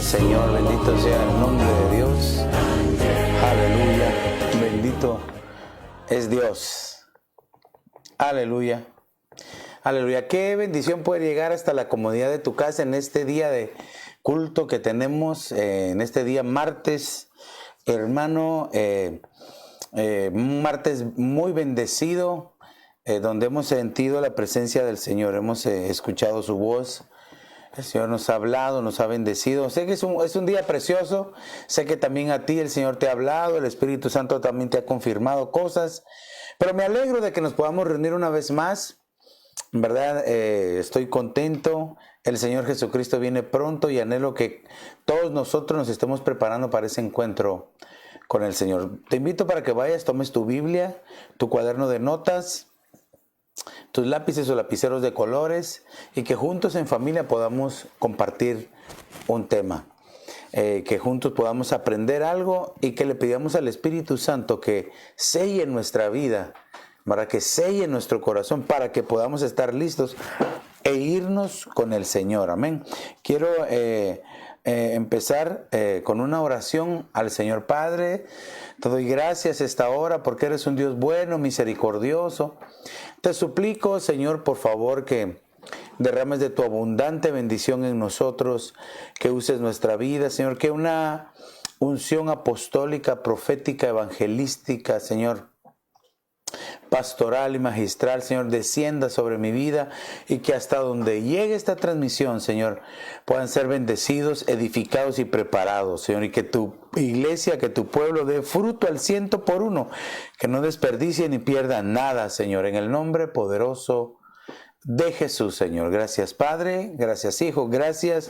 Señor, bendito sea el nombre de Dios. Aleluya, bendito es Dios. Aleluya, aleluya. Qué bendición poder llegar hasta la comodidad de tu casa en este día de culto que tenemos, en este día martes, hermano, un martes muy bendecido, donde hemos sentido la presencia del Señor, hemos escuchado su voz. El Señor nos ha hablado, nos ha bendecido. Sé que es un día precioso. Sé que también a ti el Señor te ha hablado. El Espíritu Santo también te ha confirmado cosas. Pero me alegro de que nos podamos reunir una vez más. En verdad, estoy contento. El Señor Jesucristo viene pronto y anhelo que todos nosotros nos estemos preparando para ese encuentro con el Señor. Te invito para que vayas, tomes tu Biblia, tu cuaderno de notas, tus lápices o lapiceros de colores, y que juntos en familia podamos compartir un tema, que juntos podamos aprender algo y que le pidamos al Espíritu Santo que selle nuestra vida, para que selle nuestro corazón, para que podamos estar listos e irnos con el Señor. Amén. Quiero empezar con una oración al Señor. Padre, te doy gracias esta hora porque eres un Dios bueno, misericordioso. Te suplico, Señor, por favor, que derrames de tu abundante bendición en nosotros, que uses nuestra vida, Señor, que una unción apostólica, profética, evangelística, Señor, pastoral y magistral, Señor, descienda sobre mi vida, y que hasta donde llegue esta transmisión, Señor, puedan ser bendecidos, edificados y preparados, Señor, y que tu iglesia, que tu pueblo dé fruto al 100 por 1, que no desperdicie ni pierda nada, Señor, en el nombre poderoso de Jesús, Señor. Gracias, Padre, gracias, Hijo, gracias,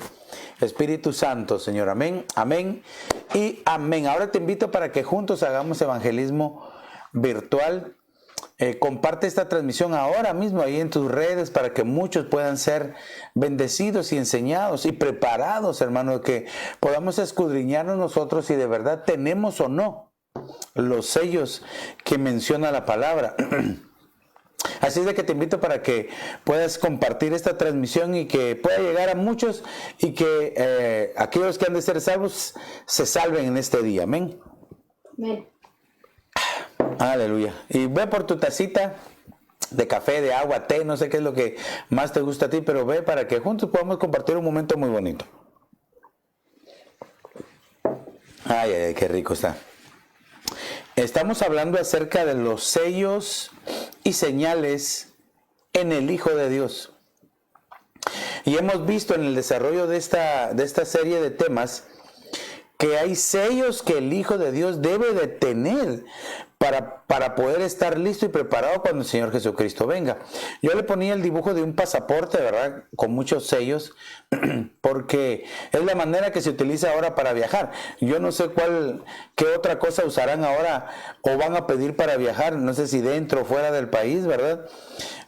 Espíritu Santo, Señor. Amén, amén y amén. Ahora te invito para que juntos hagamos evangelismo virtual. Comparte esta transmisión ahora mismo ahí en tus redes para que muchos puedan ser bendecidos y enseñados y preparados, hermano, que podamos escudriñarnos nosotros si de verdad tenemos o no los sellos que menciona la palabra. Así es de que te invito para que puedas compartir esta transmisión y que pueda llegar a muchos, y que aquellos que han de ser salvos se salven en este día. Amén. Amén. Aleluya. Y ve por tu tacita de café, de agua, té, no sé qué es lo que más te gusta a ti, pero ve para que juntos podamos compartir un momento muy bonito. Ay, ay, qué rico está. Estamos hablando acerca de los sellos y señales en el Hijo de Dios. Y hemos visto en el desarrollo de esta serie de temas que hay sellos que el Hijo de Dios debe de tener para poder estar listo y preparado cuando el Señor Jesucristo venga. Yo le ponía el dibujo de un pasaporte, ¿verdad?, con muchos sellos, porque es la manera que se utiliza ahora para viajar. Yo no sé qué otra cosa usarán ahora o van a pedir para viajar, no sé si dentro o fuera del país, ¿verdad?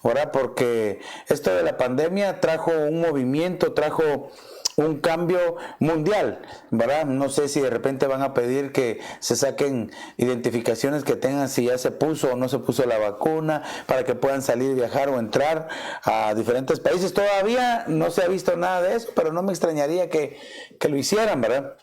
Ahora, porque esto de la pandemia trajo un movimiento, trajo un cambio mundial, ¿verdad? No sé si de repente van a pedir que se saquen identificaciones que tengan si ya se puso o no se puso la vacuna, para que puedan salir, viajar o entrar a diferentes países. Todavía no se ha visto nada de eso, pero no me extrañaría que lo hicieran, ¿verdad?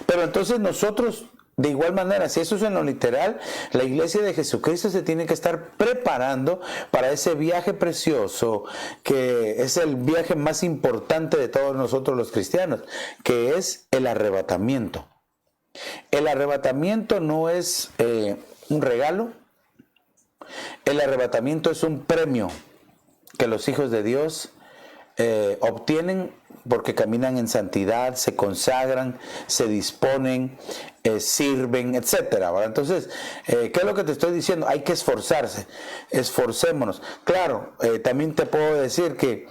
Pero entonces nosotros, de igual manera, si eso es en lo literal, la iglesia de Jesucristo se tiene que estar preparando para ese viaje precioso, que es el viaje más importante de todos nosotros los cristianos, que es el arrebatamiento. El arrebatamiento no es un regalo, el arrebatamiento es un premio que los hijos de Dios obtienen porque caminan en santidad, se consagran, se disponen, sirven, etcétera, ¿verdad? Entonces, ¿qué es lo que te estoy diciendo? Hay que esforzarse, esforcémonos. Claro, también te puedo decir que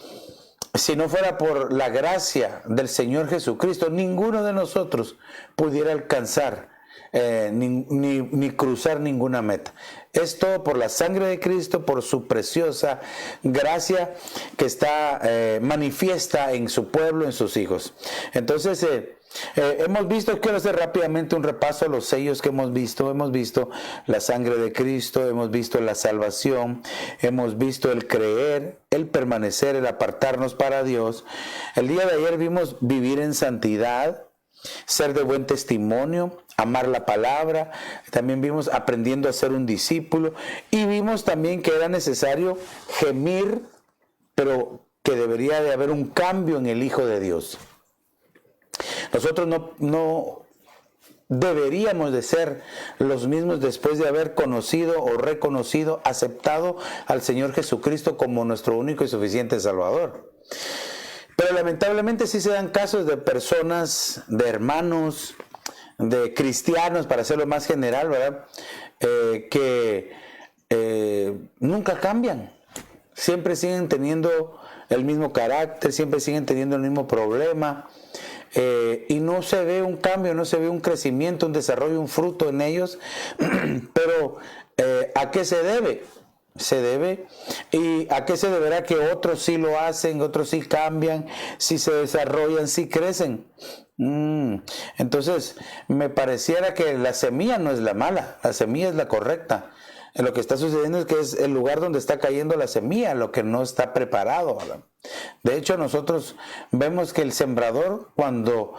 si no fuera por la gracia del Señor Jesucristo, ninguno de nosotros pudiera alcanzar ni cruzar ninguna meta. Es todo por la sangre de Cristo, por su preciosa gracia que está manifiesta en su pueblo, en sus hijos. Entonces, hemos visto, quiero hacer rápidamente un repaso a los sellos que hemos visto. Hemos visto la sangre de Cristo, hemos visto la salvación, hemos visto el creer, el permanecer, el apartarnos para Dios. El día de ayer vimos vivir en santidad, ser de buen testimonio, amar la palabra. También vimos aprendiendo a ser un discípulo, y vimos también que era necesario gemir, pero que debería de haber un cambio en el Hijo de Dios. Nosotros no deberíamos de ser los mismos después de haber conocido o reconocido, aceptado al Señor Jesucristo como nuestro único y suficiente Salvador. Pero lamentablemente sí se dan casos de personas, de hermanos, de cristianos, para hacerlo más general, ¿verdad? Que nunca cambian. Siempre siguen teniendo el mismo carácter, siempre siguen teniendo el mismo problema. Y no se ve un cambio, no se ve un crecimiento, un desarrollo, un fruto en ellos. Pero ¿a qué se debe? Se debe. ¿Y a qué se deberá que otros sí lo hacen, otros sí cambian, sí se desarrollan, sí crecen? Entonces, me pareciera que la semilla no es la mala, la semilla es la correcta. Lo que está sucediendo es que es el lugar donde está cayendo la semilla, lo que no está preparado, ¿verdad? De hecho, nosotros vemos que el sembrador, cuando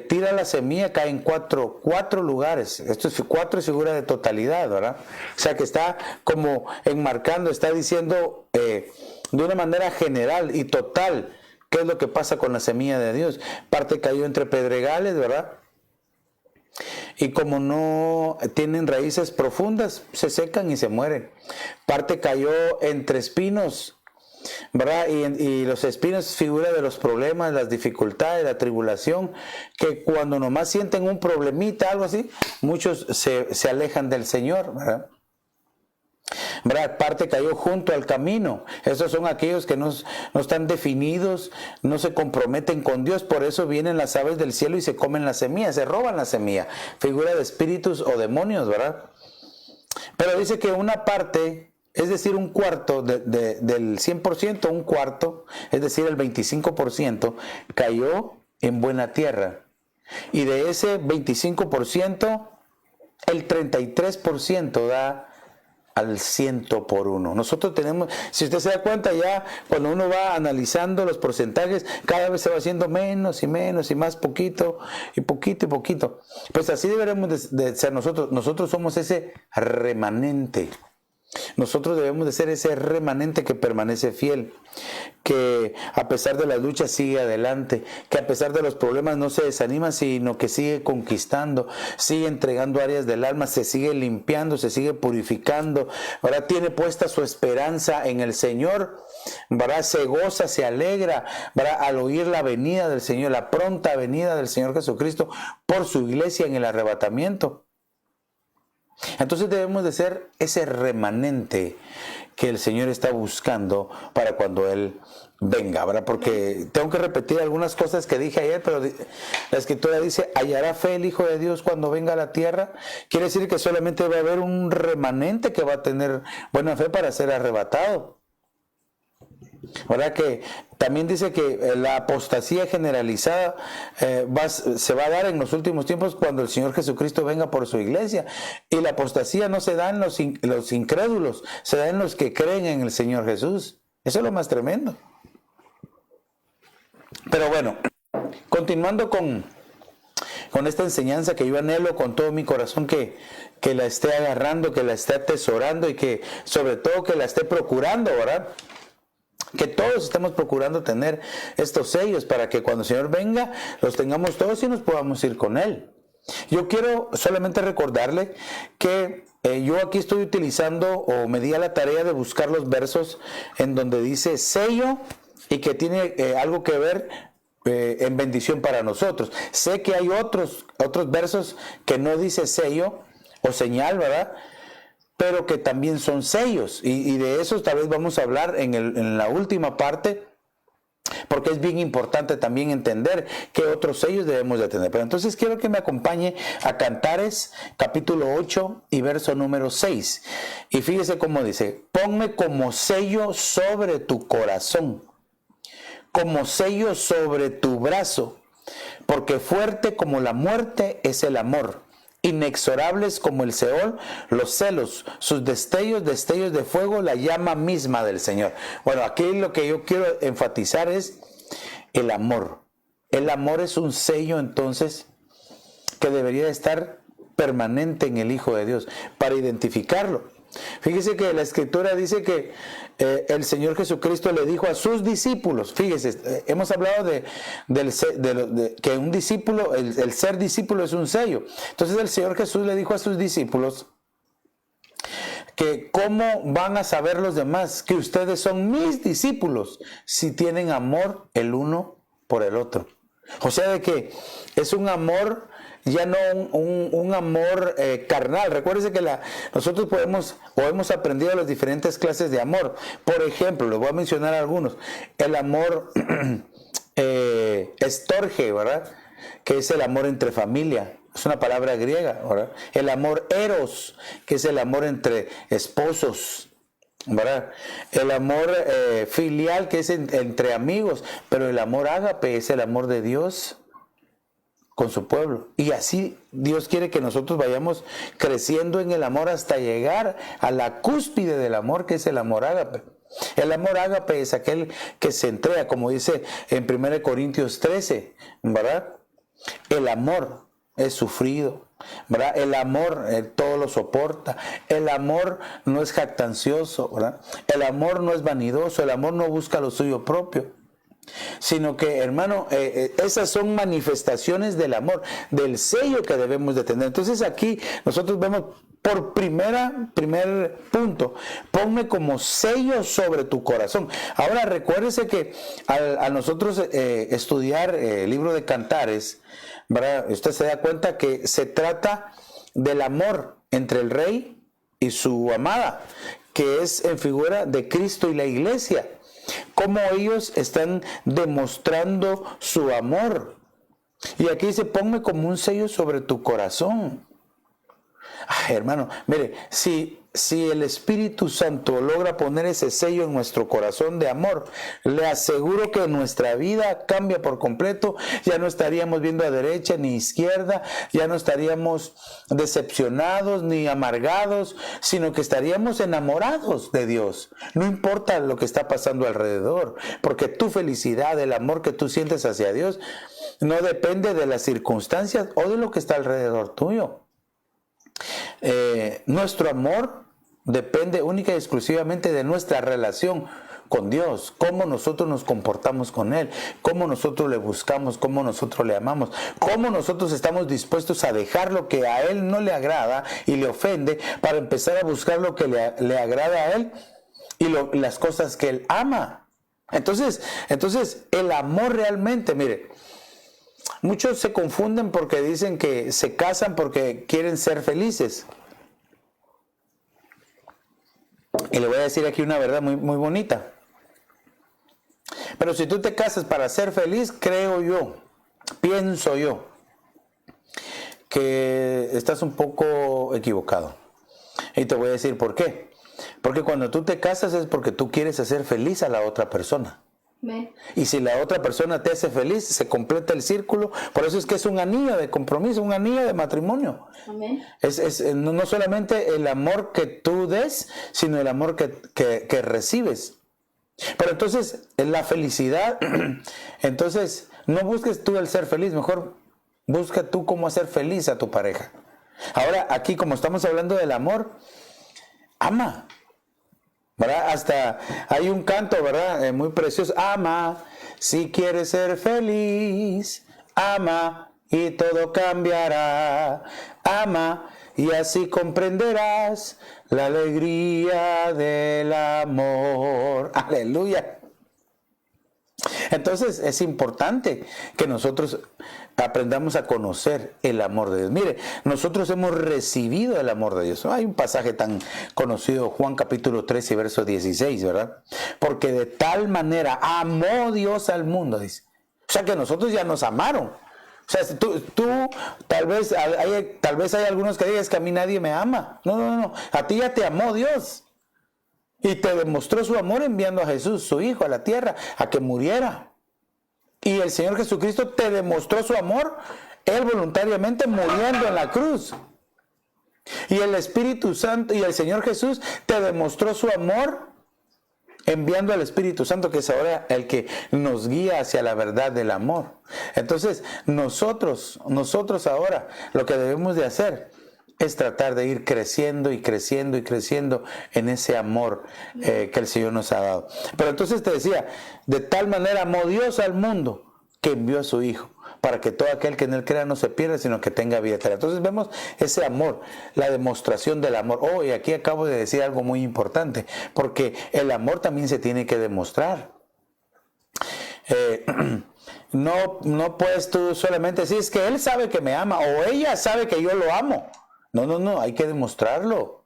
tira la semilla, cae en cuatro lugares. Esto es 4 figuras de totalidad, ¿verdad? O sea, que está como enmarcando, está diciendo de una manera general y total qué es lo que pasa con la semilla de Dios. Parte cayó entre pedregales, ¿verdad? Y como no tienen raíces profundas, se secan y se mueren. Parte cayó entre espinos, ¿verdad? Y los espinos figura de los problemas, las dificultades, la tribulación, que cuando nomás sienten un problemita, algo así, muchos se alejan del Señor, ¿verdad? Parte cayó junto al camino. Esos son aquellos que no están definidos, no se comprometen con Dios. Por eso vienen las aves del cielo y se comen la semilla, se roban la semilla. Figura de espíritus o demonios, ¿verdad? Pero dice que una parte, es decir, un cuarto del 100%, un cuarto, es decir, el 25%, cayó en buena tierra. Y de ese 25%, el 33% da al 100 por 1. Nosotros tenemos, si usted se da cuenta, ya cuando uno va analizando los porcentajes, cada vez se va haciendo menos y menos y más, poquito y poquito y poquito. Pues así deberemos de ser nosotros. Nosotros somos ese remanente. Nosotros debemos de ser ese remanente que permanece fiel, que a pesar de las luchas sigue adelante, que a pesar de los problemas no se desanima, sino que sigue conquistando, sigue entregando áreas del alma, se sigue limpiando, se sigue purificando, ¿verdad? Tiene puesta su esperanza en el Señor, ¿verdad? Se goza, se alegra, ¿verdad? Al oír la venida del Señor, la pronta venida del Señor Jesucristo por su iglesia en el arrebatamiento. Entonces debemos de ser ese remanente que el Señor está buscando para cuando Él venga, ¿verdad? Porque tengo que repetir algunas cosas que dije ayer, pero la Escritura dice, ¿hallará fe el Hijo de Dios cuando venga a la tierra? Quiere decir que solamente va a haber un remanente que va a tener buena fe para ser arrebatado. ¿Verdad? Que también dice que la apostasía generalizada se va a dar en los últimos tiempos cuando el Señor Jesucristo venga por su iglesia. Y la apostasía no se da en los incrédulos, se da en los que creen en el Señor Jesús. Eso es lo más tremendo. Pero bueno, continuando con esta enseñanza que yo anhelo con todo mi corazón que la esté agarrando, que la esté atesorando y que sobre todo que la esté procurando, ¿verdad? Que todos estemos procurando tener estos sellos para que cuando el Señor venga los tengamos todos y nos podamos ir con Él. Yo quiero solamente recordarle que yo aquí estoy utilizando o me di a la tarea de buscar los versos en donde dice sello y que tiene algo que ver en bendición para nosotros. Sé que hay otros versos que no dice sello o señal, ¿verdad? Pero que también son sellos, y de esos tal vez vamos a hablar en la última parte porque es bien importante también entender qué otros sellos debemos de tener. Pero entonces quiero que me acompañe a Cantares, capítulo 8 y verso número 6. Y fíjese cómo dice: ponme como sello sobre tu corazón, como sello sobre tu brazo, porque fuerte como la muerte es el amor, inexorables como el Seol los celos, sus destellos de fuego, la llama misma del Señor. Bueno, aquí lo que yo quiero enfatizar es el amor. El amor es un sello entonces que debería estar permanente en el Hijo de Dios para identificarlo. Fíjese que la Escritura dice que el Señor Jesucristo le dijo a sus discípulos, fíjese, hemos hablado de que un discípulo, el ser discípulo es un sello. Entonces el Señor Jesús le dijo a sus discípulos que cómo van a saber los demás que ustedes son mis discípulos si tienen amor el uno por el otro. O sea, de que es un amor, ya no un amor carnal. Recuérdense que nosotros hemos aprendido las diferentes clases de amor. Por ejemplo, les voy a mencionar algunos. El amor estorge, ¿verdad? Que es el amor entre familia. Es una palabra griega, ¿verdad? El amor eros, que es el amor entre esposos, ¿verdad? El amor filial, que es entre amigos. Pero el amor ágape es el amor de Dios con su pueblo. Y así Dios quiere que nosotros vayamos creciendo en el amor hasta llegar a la cúspide del amor, que es el amor ágape. El amor ágape es aquel que se entrega, como dice en 1 Corintios 13, ¿verdad? El amor es sufrido, ¿verdad? El amor todo lo soporta. El amor no es jactancioso, ¿verdad? El amor no es vanidoso. El amor no busca lo suyo propio, sino que, hermano, esas son manifestaciones del amor, del sello que debemos de tener. Entonces aquí nosotros vemos por primer punto: ponme como sello sobre tu corazón. Ahora recuérdese que a nosotros estudiar el libro de Cantares, ¿verdad? Usted se da cuenta que se trata del amor entre el rey y su amada, que es en figura de Cristo y la iglesia. Cómo ellos están demostrando su amor. Y aquí dice: ponme como un sello sobre tu corazón. Ay, hermano, mire, si el Espíritu Santo logra poner ese sello en nuestro corazón de amor, le aseguro que nuestra vida cambia por completo. Ya no estaríamos viendo a derecha ni izquierda, ya no estaríamos decepcionados ni amargados, sino que estaríamos enamorados de Dios. No importa lo que está pasando alrededor, porque tu felicidad, el amor que tú sientes hacia Dios, no depende de las circunstancias o de lo que está alrededor tuyo. Nuestro amor depende única y exclusivamente de nuestra relación con Dios, cómo nosotros nos comportamos con Él, cómo nosotros le buscamos, cómo nosotros le amamos, cómo nosotros estamos dispuestos a dejar lo que a Él no le agrada y le ofende para empezar a buscar lo que le agrada a Él y las cosas que Él ama. Entonces el amor realmente, mire, muchos se confunden porque dicen que se casan porque quieren ser felices. Y le voy a decir aquí una verdad muy, muy bonita. Pero si tú te casas para ser feliz, pienso yo, que estás un poco equivocado. Y te voy a decir por qué. Porque cuando tú te casas es porque tú quieres hacer feliz a la otra persona. Amén. Y si la otra persona te hace feliz, se completa el círculo. Por eso es que es un anillo de compromiso, un anillo de matrimonio. Amén. Es no solamente el amor que tú des, sino el amor que recibes. Pero entonces, en la felicidad, entonces no busques tú el ser feliz, mejor busca tú cómo hacer feliz a tu pareja. Ahora, aquí como estamos hablando del amor, ama, ¿verdad? Hasta hay un canto, ¿verdad? Muy precioso. Ama, si quieres ser feliz, ama y todo cambiará. Ama y así comprenderás la alegría del amor. Aleluya. Entonces es importante que nosotros aprendamos a conocer el amor de Dios. Mire, nosotros hemos recibido el amor de Dios. Hay un pasaje tan conocido, Juan capítulo 13, verso 16, ¿verdad? Porque de tal manera amó Dios al mundo, dice. O sea que nosotros ya nos amaron. O sea, tú tal vez hay algunos que digas que a mí nadie me ama. No. A ti ya te amó Dios. Y te demostró su amor enviando a Jesús, su Hijo, a la tierra, a que muriera. Y el Señor Jesucristo te demostró su amor, Él voluntariamente muriendo en la cruz. Y el Espíritu Santo y el Señor Jesús te demostró su amor enviando al Espíritu Santo, que es ahora el que nos guía hacia la verdad del amor. Entonces, nosotros ahora lo que debemos de hacer es tratar de ir creciendo y creciendo y creciendo en ese amor que el Señor nos ha dado. Pero entonces te decía, de tal manera amó Dios al mundo que envió a su Hijo, para que todo aquel que en Él crea no se pierda, sino que tenga vida eterna. Entonces vemos ese amor, la demostración del amor. Oh, y aquí acabo de decir algo muy importante, porque el amor también se tiene que demostrar. No puedes tú solamente decir, es que Él sabe que me ama, o ella sabe que yo lo amo. No, hay que demostrarlo.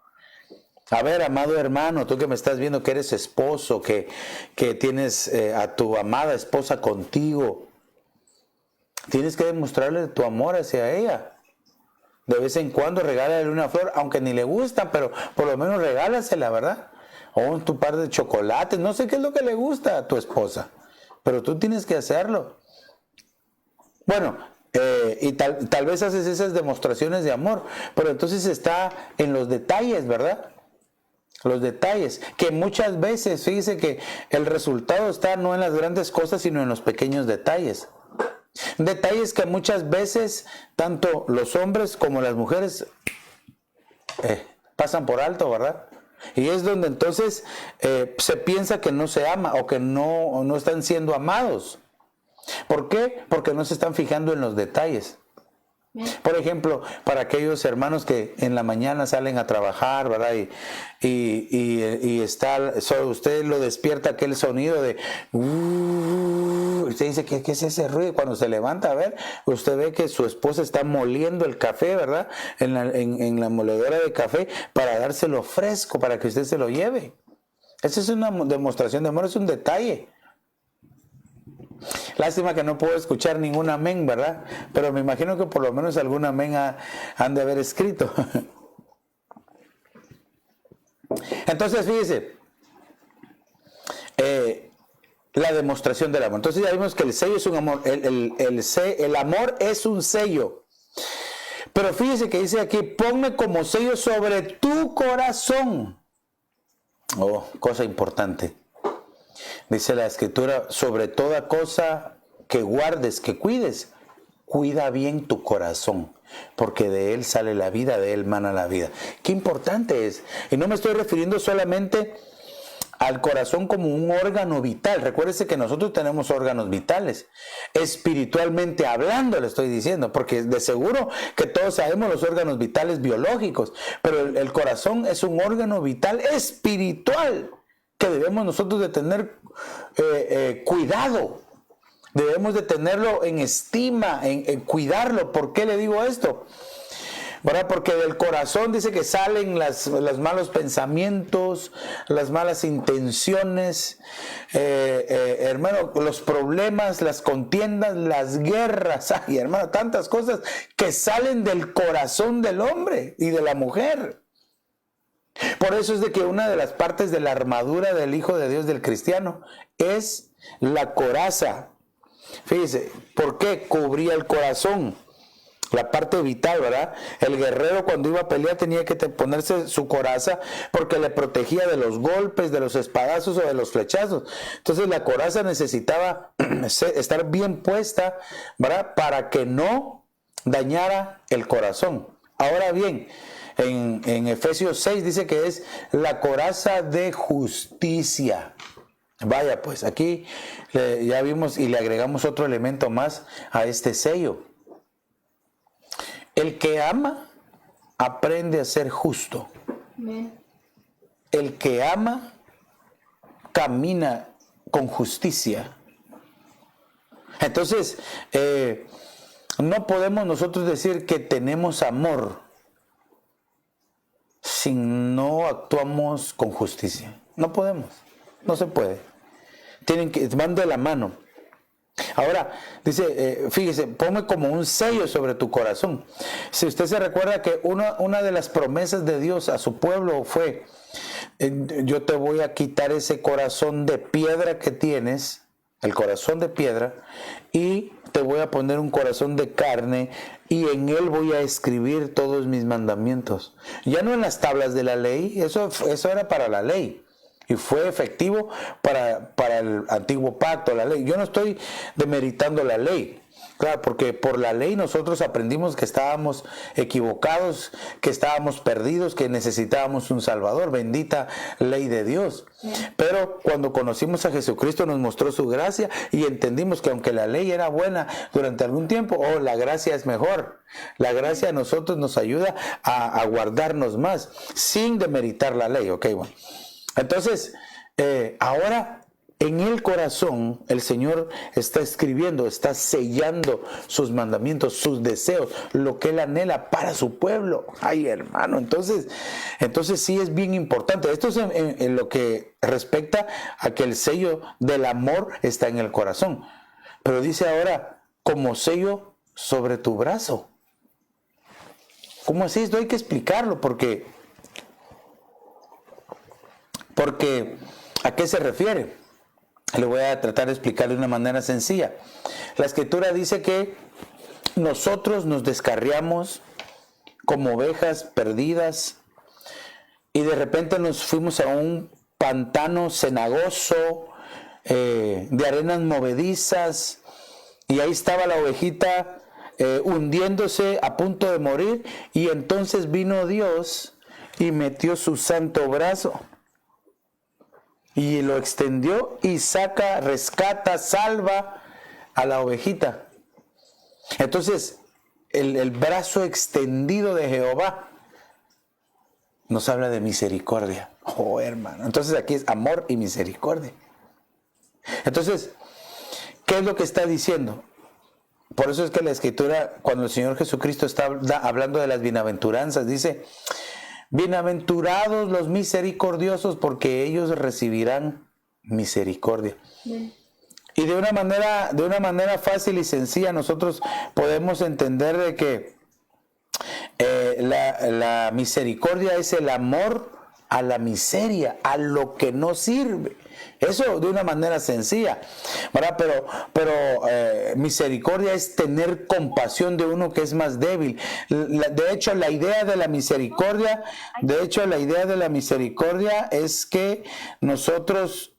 A ver, amado hermano, tú que me estás viendo, que eres esposo, que tienes a tu amada esposa contigo, tienes que demostrarle tu amor hacia ella. De vez en cuando regálale una flor, aunque ni le gusta, pero por lo menos regálasela, ¿verdad? O un par de chocolates, no sé qué es lo que le gusta a tu esposa, pero tú tienes que hacerlo. Bueno, y tal vez haces esas demostraciones de amor, pero entonces está en los detalles, ¿verdad? Los detalles, que muchas veces, fíjese que el resultado está no en las grandes cosas, sino en los pequeños detalles. Detalles que muchas veces tanto los hombres como las mujeres pasan por alto, ¿verdad? Y es donde entonces se piensa que no se ama o que no están siendo amados. ¿Por qué? Porque no se están fijando en los detalles. Por ejemplo, para aquellos hermanos que en la mañana salen a trabajar, ¿verdad? Y usted lo despierta aquel sonido de usted dice, ¿qué es ese ruido? Cuando se levanta a ver, usted ve que su esposa está moliendo el café, ¿verdad? En la moledora de café para dárselo fresco, para que usted se lo lleve. Esa es una demostración de amor, es un detalle. Lástima que no puedo escuchar ningún amén, ¿verdad? Pero me imagino que por lo menos algún amén han de haber escrito. Entonces, fíjese, la demostración del amor. Entonces ya vimos que el sello es un amor, el amor es un sello. Pero fíjese que dice aquí, ponme como sello sobre tu corazón. Oh, cosa importante. Dice la Escritura, sobre toda cosa que guardes, que cuides, cuida bien tu corazón, porque de él sale la vida, de él mana la vida. Qué importante es. Y no me estoy refiriendo solamente al corazón como un órgano vital. Recuérdese que nosotros tenemos órganos vitales. Espiritualmente hablando le estoy diciendo, porque de seguro que todos sabemos los órganos vitales biológicos, pero el corazón es un órgano vital espiritual que debemos nosotros de tener cuidado. Debemos de tenerlo en estima, en cuidarlo. ¿Por qué le digo esto? ¿Verdad? Porque del corazón dice que salen los malos pensamientos, las malas intenciones, hermano, los problemas, las contiendas, las guerras, ay, hermano, tantas cosas que salen del corazón del hombre y de la mujer. Por eso es de que una de las partes de la armadura del Hijo de Dios, del cristiano, es la coraza. Fíjese, ¿por qué cubría el corazón? La parte vital, ¿verdad? El guerrero cuando iba a pelear tenía que ponerse su coraza porque le protegía de los golpes, de los espadazos o de los flechazos. Entonces la coraza necesitaba estar bien puesta, ¿verdad? Para que no dañara el corazón. Ahora bien, en Efesios 6 dice que es la coraza de justicia. Vaya, pues aquí ya vimos y le agregamos otro elemento más a este sello. El que ama aprende a ser justo. El que ama camina con justicia. Entonces, no podemos nosotros decir que tenemos amor si no actuamos con justicia. No podemos, no se puede. Van de la mano. Ahora, dice, fíjese, ponme como un sello sobre tu corazón. Si usted se recuerda que una de las promesas de Dios a su pueblo fue, yo te voy a quitar ese corazón de piedra que tienes, el corazón de piedra, y te voy a poner un corazón de carne, y en él voy a escribir todos mis mandamientos. Ya no en las tablas de la ley, eso era para la ley. Y fue efectivo para el antiguo pacto, la ley. Yo no estoy demeritando la ley, claro, porque por la ley nosotros aprendimos que estábamos equivocados, que estábamos perdidos, que necesitábamos un Salvador. Bendita ley de Dios. Pero cuando conocimos a Jesucristo nos mostró su gracia y entendimos que aunque la ley era buena durante algún tiempo, la gracia es mejor. La gracia a nosotros nos ayuda a guardarnos más sin demeritar la ley. Ok, bueno. Entonces, ahora en el corazón el Señor está escribiendo, está sellando sus mandamientos, sus deseos, lo que Él anhela para su pueblo. Ay, hermano, entonces sí es bien importante. Esto es en lo que respecta a que el sello del amor está en el corazón. Pero dice ahora, como sello sobre tu brazo. ¿Cómo así? Esto hay que explicarlo porque ¿a qué se refiere? Le voy a tratar de explicar de una manera sencilla. La Escritura dice que nosotros nos descarriamos como ovejas perdidas y de repente nos fuimos a un pantano cenagoso, de arenas movedizas, y ahí estaba la ovejita hundiéndose a punto de morir, y entonces vino Dios y metió su santo brazo y lo extendió y saca, rescata, salva a la ovejita. Entonces, el brazo extendido de Jehová nos habla de misericordia. Oh, hermano. Entonces aquí es amor y misericordia. Entonces, ¿qué es lo que está diciendo? Por eso es que la Escritura, cuando el Señor Jesucristo está hablando de las bienaventuranzas, dice: bienaventurados los misericordiosos, porque ellos recibirán misericordia. Bien. Y de una manera fácil y sencilla nosotros podemos entender de que la misericordia es el amor a la miseria, a lo que no sirve. Eso de una manera sencilla, ¿verdad? Pero misericordia es tener compasión de uno que es más débil. De hecho, la idea de la misericordia es que nosotros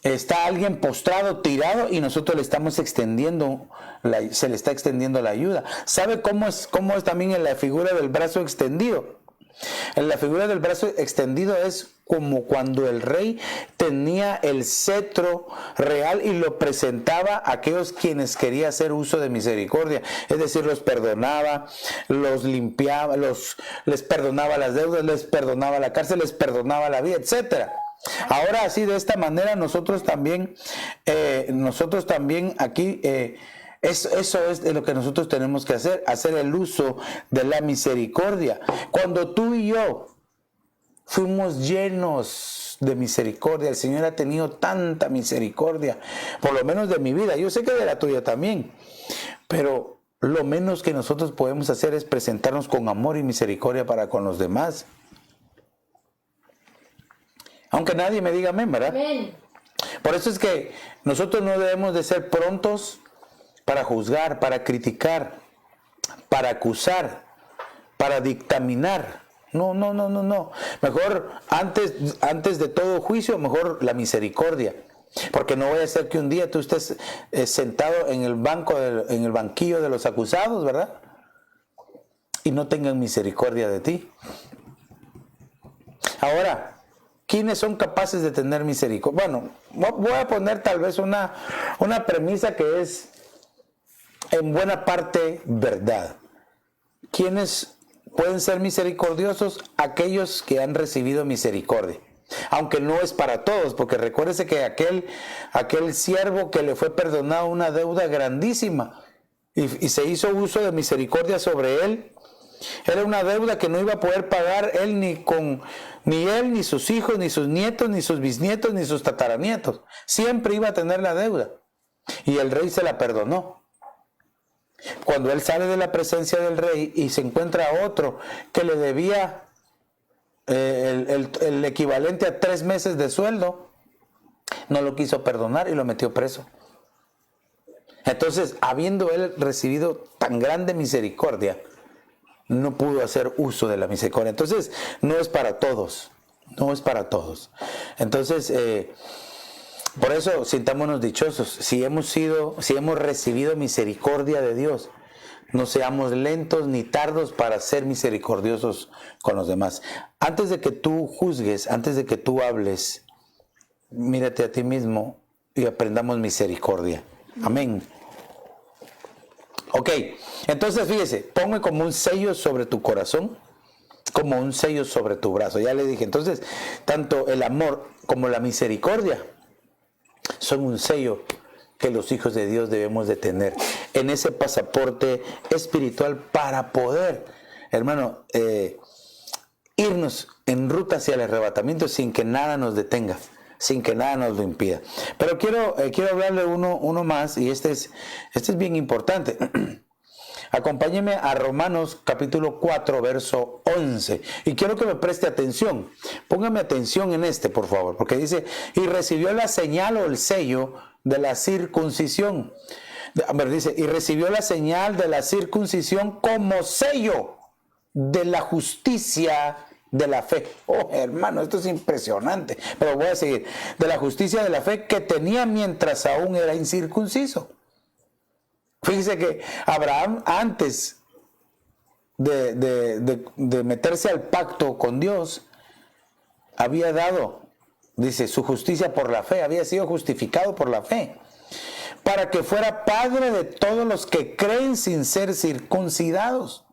está alguien postrado, tirado, y nosotros le estamos extendiendo, se le está extendiendo la ayuda. ¿Sabe cómo es también en la figura del brazo extendido? En la figura del brazo extendido es como cuando el rey tenía el cetro real y lo presentaba a aquellos quienes quería hacer uso de misericordia. Es decir, los perdonaba, los limpiaba, les perdonaba las deudas, les perdonaba la cárcel, les perdonaba la vida, etc. Ahora, así de esta manera nosotros también aquí eso es de lo que nosotros tenemos que hacer el uso de la misericordia. Cuando tú y yo fuimos llenos de misericordia, el Señor ha tenido tanta misericordia, por lo menos de mi vida, yo sé que de la tuya también, pero lo menos que nosotros podemos hacer es presentarnos con amor y misericordia para con los demás. Aunque nadie me diga amén, ¿verdad? Amén. Por eso es que nosotros no debemos de ser prontos para juzgar, para criticar, para acusar, para dictaminar. No. Mejor, antes de todo juicio, mejor la misericordia. Porque no vaya a ser que un día tú estés sentado en el banquillo de los acusados, ¿verdad? Y no tengan misericordia de ti. Ahora, ¿quiénes son capaces de tener misericordia? Bueno, voy a poner tal vez una premisa que es en buena parte verdad. ¿Quiénes pueden ser misericordiosos? Aquellos que han recibido misericordia. Aunque no es para todos, porque recuérdese que aquel siervo que le fue perdonado una deuda grandísima y se hizo uso de misericordia sobre él, era una deuda que no iba a poder pagar él ni sus hijos, ni sus nietos, ni sus bisnietos, ni sus tataranietos. Siempre iba a tener la deuda. Y el rey se la perdonó. Cuando él sale de la presencia del rey y se encuentra a otro que le debía el equivalente a 3 meses de sueldo, no lo quiso perdonar y lo metió preso. Entonces, habiendo él recibido tan grande misericordia, no pudo hacer uso de la misericordia. Entonces, no es para todos. No es para todos. Entonces, por eso sintámonos dichosos. Si hemos recibido misericordia de Dios, no seamos lentos ni tardos para ser misericordiosos con los demás. Antes de que tú juzgues, antes de que tú hables, mírate a ti mismo y aprendamos misericordia. Amén. Ok, entonces fíjese, ponme como un sello sobre tu corazón, como un sello sobre tu brazo. Ya le dije, entonces, tanto el amor como la misericordia son un sello que los hijos de Dios debemos de tener en ese pasaporte espiritual para poder, hermano, irnos en ruta hacia el arrebatamiento sin que nada nos detenga, sin que nada nos lo impida. Pero quiero hablarle uno más, y este es bien importante. Acompáñeme a Romanos capítulo 4, verso 11. Y quiero que me preste atención. Póngame atención en por favor, porque dice, y recibió la señal o el sello de la circuncisión. Dice, y recibió la señal de la circuncisión como sello de la justicia de la fe. Oh, hermano, esto es impresionante. Pero voy a seguir. De la justicia de la fe que tenía mientras aún era incircunciso. Fíjese que Abraham, antes de meterse al pacto con Dios, había dado, dice, su justicia por la fe, había sido justificado por la fe, para que fuera padre de todos los que creen sin ser circuncidados,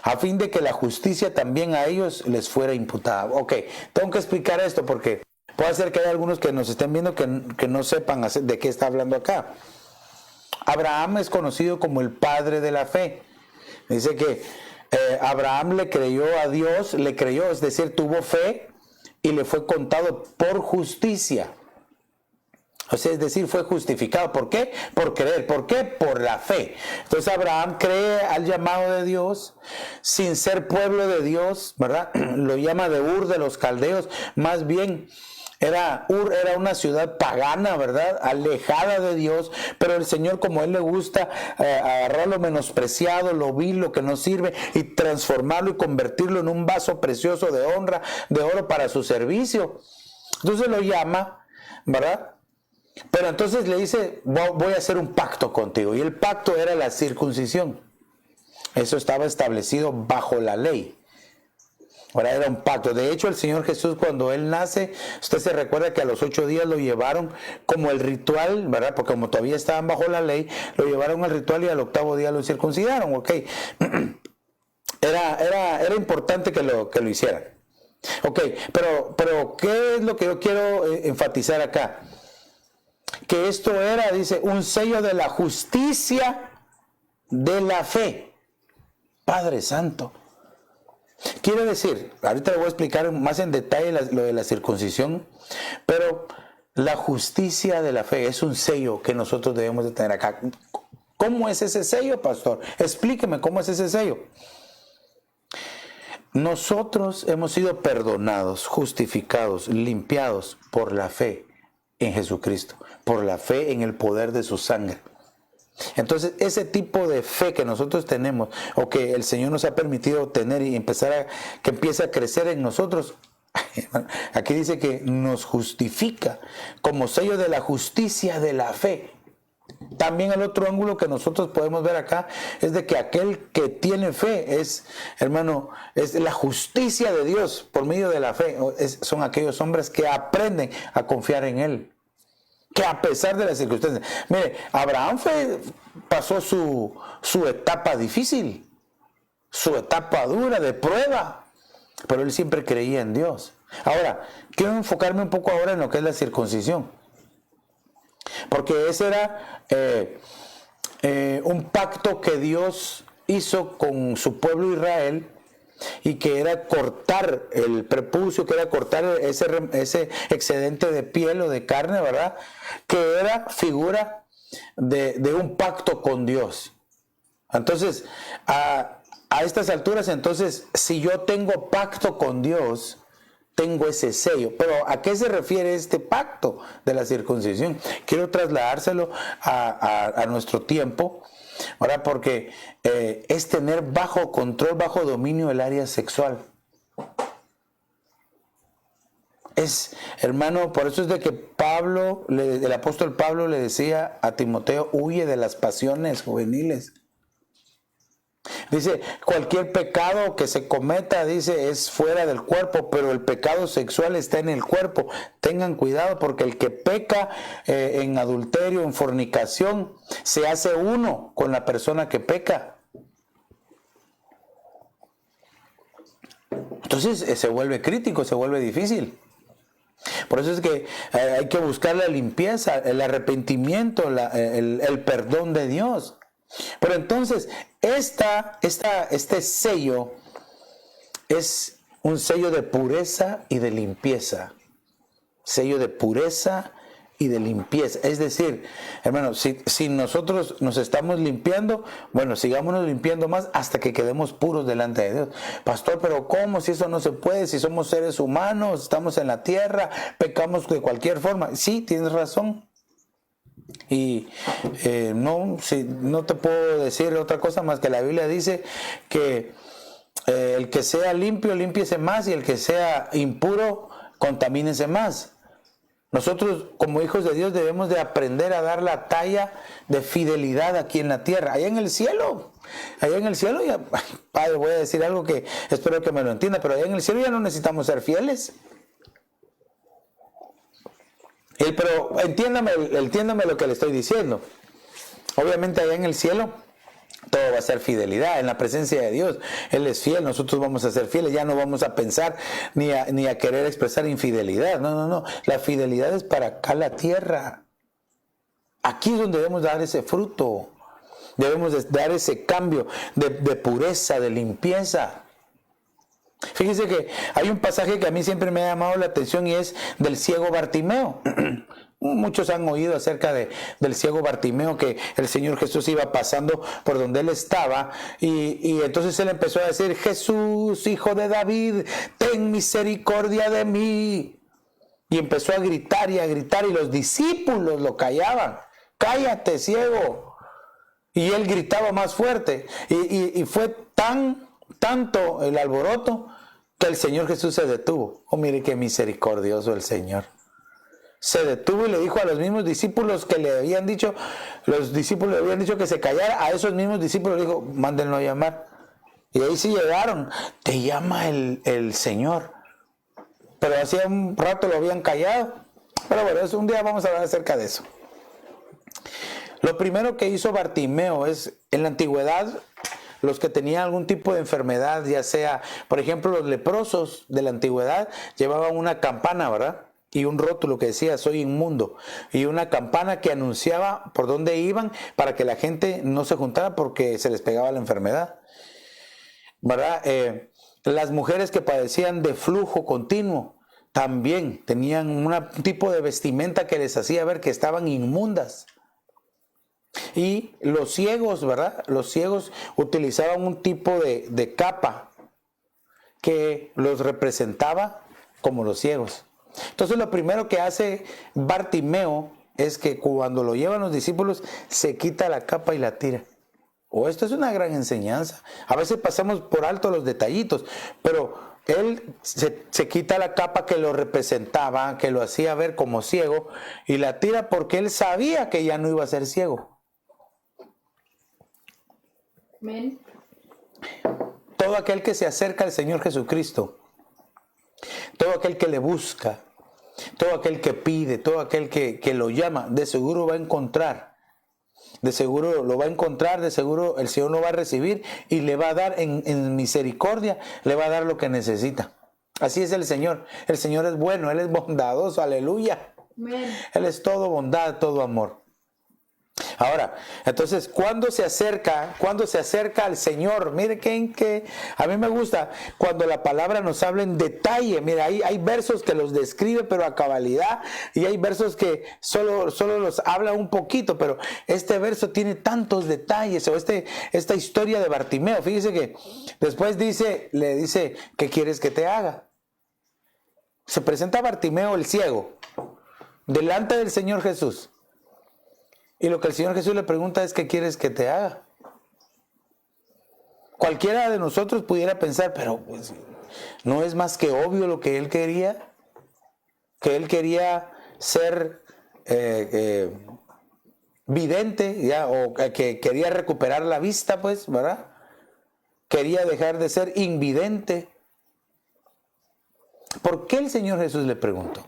a fin de que la justicia también a ellos les fuera imputada. Ok, tengo que explicar esto porque puede ser que haya algunos que nos estén viendo que no sepan de qué está hablando acá. Abraham es conocido como el padre de la fe. Dice que Abraham le creyó a Dios, es decir, tuvo fe y le fue contado por justicia. O sea, es decir, fue justificado. ¿Por qué? Por creer. ¿Por qué? Por la fe. Entonces Abraham cree al llamado de Dios, sin ser pueblo de Dios, ¿verdad? Lo llama de Ur de los Caldeos, más bien. Ur era una ciudad pagana, ¿verdad? Alejada de Dios, pero el Señor, como a Él le gusta agarrar lo menospreciado, lo vil, lo que no sirve, y transformarlo y convertirlo en un vaso precioso de honra, de oro para su servicio. Entonces lo llama, ¿verdad? Pero entonces le dice, voy a hacer un pacto contigo. Y el pacto era la circuncisión. Eso estaba establecido bajo la ley. Ahora era un pacto. De hecho, el Señor Jesús, cuando Él nace, usted se recuerda que a los 8 días lo llevaron como el ritual, ¿verdad? Porque como todavía estaban bajo la ley, lo llevaron al ritual y al 8º día lo circuncidaron, ¿ok? Era importante que lo hicieran. Ok, pero ¿qué es lo que yo quiero enfatizar acá? Que esto era, dice, un sello de la justicia de la fe. Padre Santo. Quiero decir, ahorita le voy a explicar más en detalle lo de la circuncisión, pero la justicia de la fe es un sello que nosotros debemos de tener acá. ¿Cómo es ese sello, pastor? Explíqueme cómo es ese sello. Nosotros hemos sido perdonados, justificados, limpiados por la fe en Jesucristo, por la fe en el poder de su sangre. Entonces, ese tipo de fe que nosotros tenemos, o que el Señor nos ha permitido tener y que empiece a crecer en nosotros, aquí dice que nos justifica como sello de la justicia de la fe. También el otro ángulo que nosotros podemos ver acá es de que aquel que tiene fe es, hermano, es la justicia de Dios por medio de la fe. Son aquellos hombres que aprenden a confiar en Él, que a pesar de las circunstancias. Mire, Abraham pasó su etapa difícil, su etapa dura de prueba, pero él siempre creía en Dios. Ahora, quiero enfocarme un poco ahora en lo que es la circuncisión. Porque ese era un pacto que Dios hizo con su pueblo Israel, y que era cortar el prepucio, que era cortar ese excedente de piel o de carne, ¿verdad? Que era figura de un pacto con Dios. Entonces, a estas alturas, entonces, si yo tengo pacto con Dios, tengo ese sello. Pero ¿a qué se refiere este pacto de la circuncisión? Quiero trasladárselo a nuestro tiempo, ¿verdad? Porque es tener bajo control, bajo dominio el área sexual. Hermano, por eso es de que el apóstol Pablo le decía a Timoteo: huye de las pasiones juveniles. Dice, cualquier pecado que se cometa, dice, es fuera del cuerpo, pero el pecado sexual está en el cuerpo. Tengan cuidado, porque el que peca en adulterio, en fornicación, se hace uno con la persona que peca. Entonces se vuelve crítico, se vuelve difícil. Por eso es que hay que buscar la limpieza, el arrepentimiento, el perdón de Dios. Pero entonces, este sello es un sello de pureza y de limpieza. Sello de pureza y de limpieza. Es decir, hermano, si nosotros nos estamos limpiando, bueno, sigámonos limpiando más hasta que quedemos puros delante de Dios. Pastor, pero ¿cómo? Si eso no se puede, si somos seres humanos, estamos en la tierra, pecamos de cualquier forma. Sí, tienes razón. Y no te puedo decir otra cosa más que la Biblia dice que el que sea limpio, límpiese más, y el que sea impuro, contamínese más. Nosotros, como hijos de Dios, debemos de aprender a dar la talla de fidelidad aquí en la tierra. Allá en el cielo, ya, padre, voy a decir algo que espero que me lo entienda, pero allá en el cielo ya no necesitamos ser fieles. Pero entiéndame lo que le estoy diciendo. Obviamente allá en el cielo todo va a ser fidelidad, en la presencia de Dios. Él es fiel, nosotros vamos a ser fieles, ya no vamos a pensar ni a querer expresar infidelidad. No. La fidelidad es para acá la tierra. Aquí es donde debemos dar ese fruto. Debemos de dar ese cambio de pureza, de limpieza. Fíjese que hay un pasaje que a mí siempre me ha llamado la atención, y es del ciego Bartimeo. Muchos han oído acerca del ciego Bartimeo, que el Señor Jesús iba pasando por donde él estaba, y entonces él empezó a decir: Jesús, hijo de David, ten misericordia de mí. Y empezó a gritar, y los discípulos lo callaban. Cállate, ciego. Y él gritaba más fuerte, y fue tanto el alboroto que el Señor Jesús se detuvo. Oh, mire qué misericordioso el Señor. Se detuvo y le dijo a los mismos discípulos que le habían dicho, que se callara. A esos mismos discípulos le dijo: mándenlo a llamar. Y ahí sí llegaron. Te llama el Señor. Pero hacía un rato lo habían callado. Pero bueno, un día vamos a hablar acerca de eso. Lo primero que hizo Bartimeo es, en la antigüedad, los que tenían algún tipo de enfermedad, ya sea, por ejemplo, los leprosos de la antigüedad, llevaban una campana, ¿verdad? Y un rótulo que decía: soy inmundo. Y una campana que anunciaba por dónde iban, para que la gente no se juntara porque se les pegaba la enfermedad, ¿verdad? Las mujeres que padecían de flujo continuo también tenían un tipo de vestimenta que les hacía ver que estaban inmundas. Y los ciegos, ¿verdad? Los ciegos utilizaban un tipo de capa que los representaba como los ciegos. Entonces lo primero que hace Bartimeo es que cuando lo llevan los discípulos, se quita la capa y la tira. Esto es una gran enseñanza. A veces pasamos por alto los detallitos, pero él se quita la capa que lo representaba, que lo hacía ver como ciego, y la tira porque él sabía que ya no iba a ser ciego. Amén. Todo aquel que se acerca al Señor Jesucristo, todo aquel que le busca, todo aquel que pide, todo aquel que lo llama, de seguro va a encontrar. De seguro lo va a encontrar, de seguro el Señor lo va a recibir y le va a dar en misericordia, le va a dar lo que necesita. Así es el Señor. El Señor es bueno, Él es bondadoso, aleluya. Amén. Él es todo bondad, todo amor. Ahora, entonces, cuando se acerca al Señor, mire que a mí me gusta cuando la palabra nos habla en detalle. Mira, hay versos que los describe, pero a cabalidad, y hay versos que solo los habla un poquito, pero este verso tiene tantos detalles, o esta historia de Bartimeo. Fíjese que después le dice, ¿qué quieres que te haga? Se presenta Bartimeo el ciego, delante del Señor Jesús. Y lo que el Señor Jesús le pregunta es, ¿qué quieres que te haga? Cualquiera de nosotros pudiera pensar, pero pues, no es más que obvio lo que él quería. Que él quería ser vidente, ¿ya? O que quería recuperar la vista, pues, ¿verdad? Quería dejar de ser invidente. ¿Por qué el Señor Jesús le preguntó?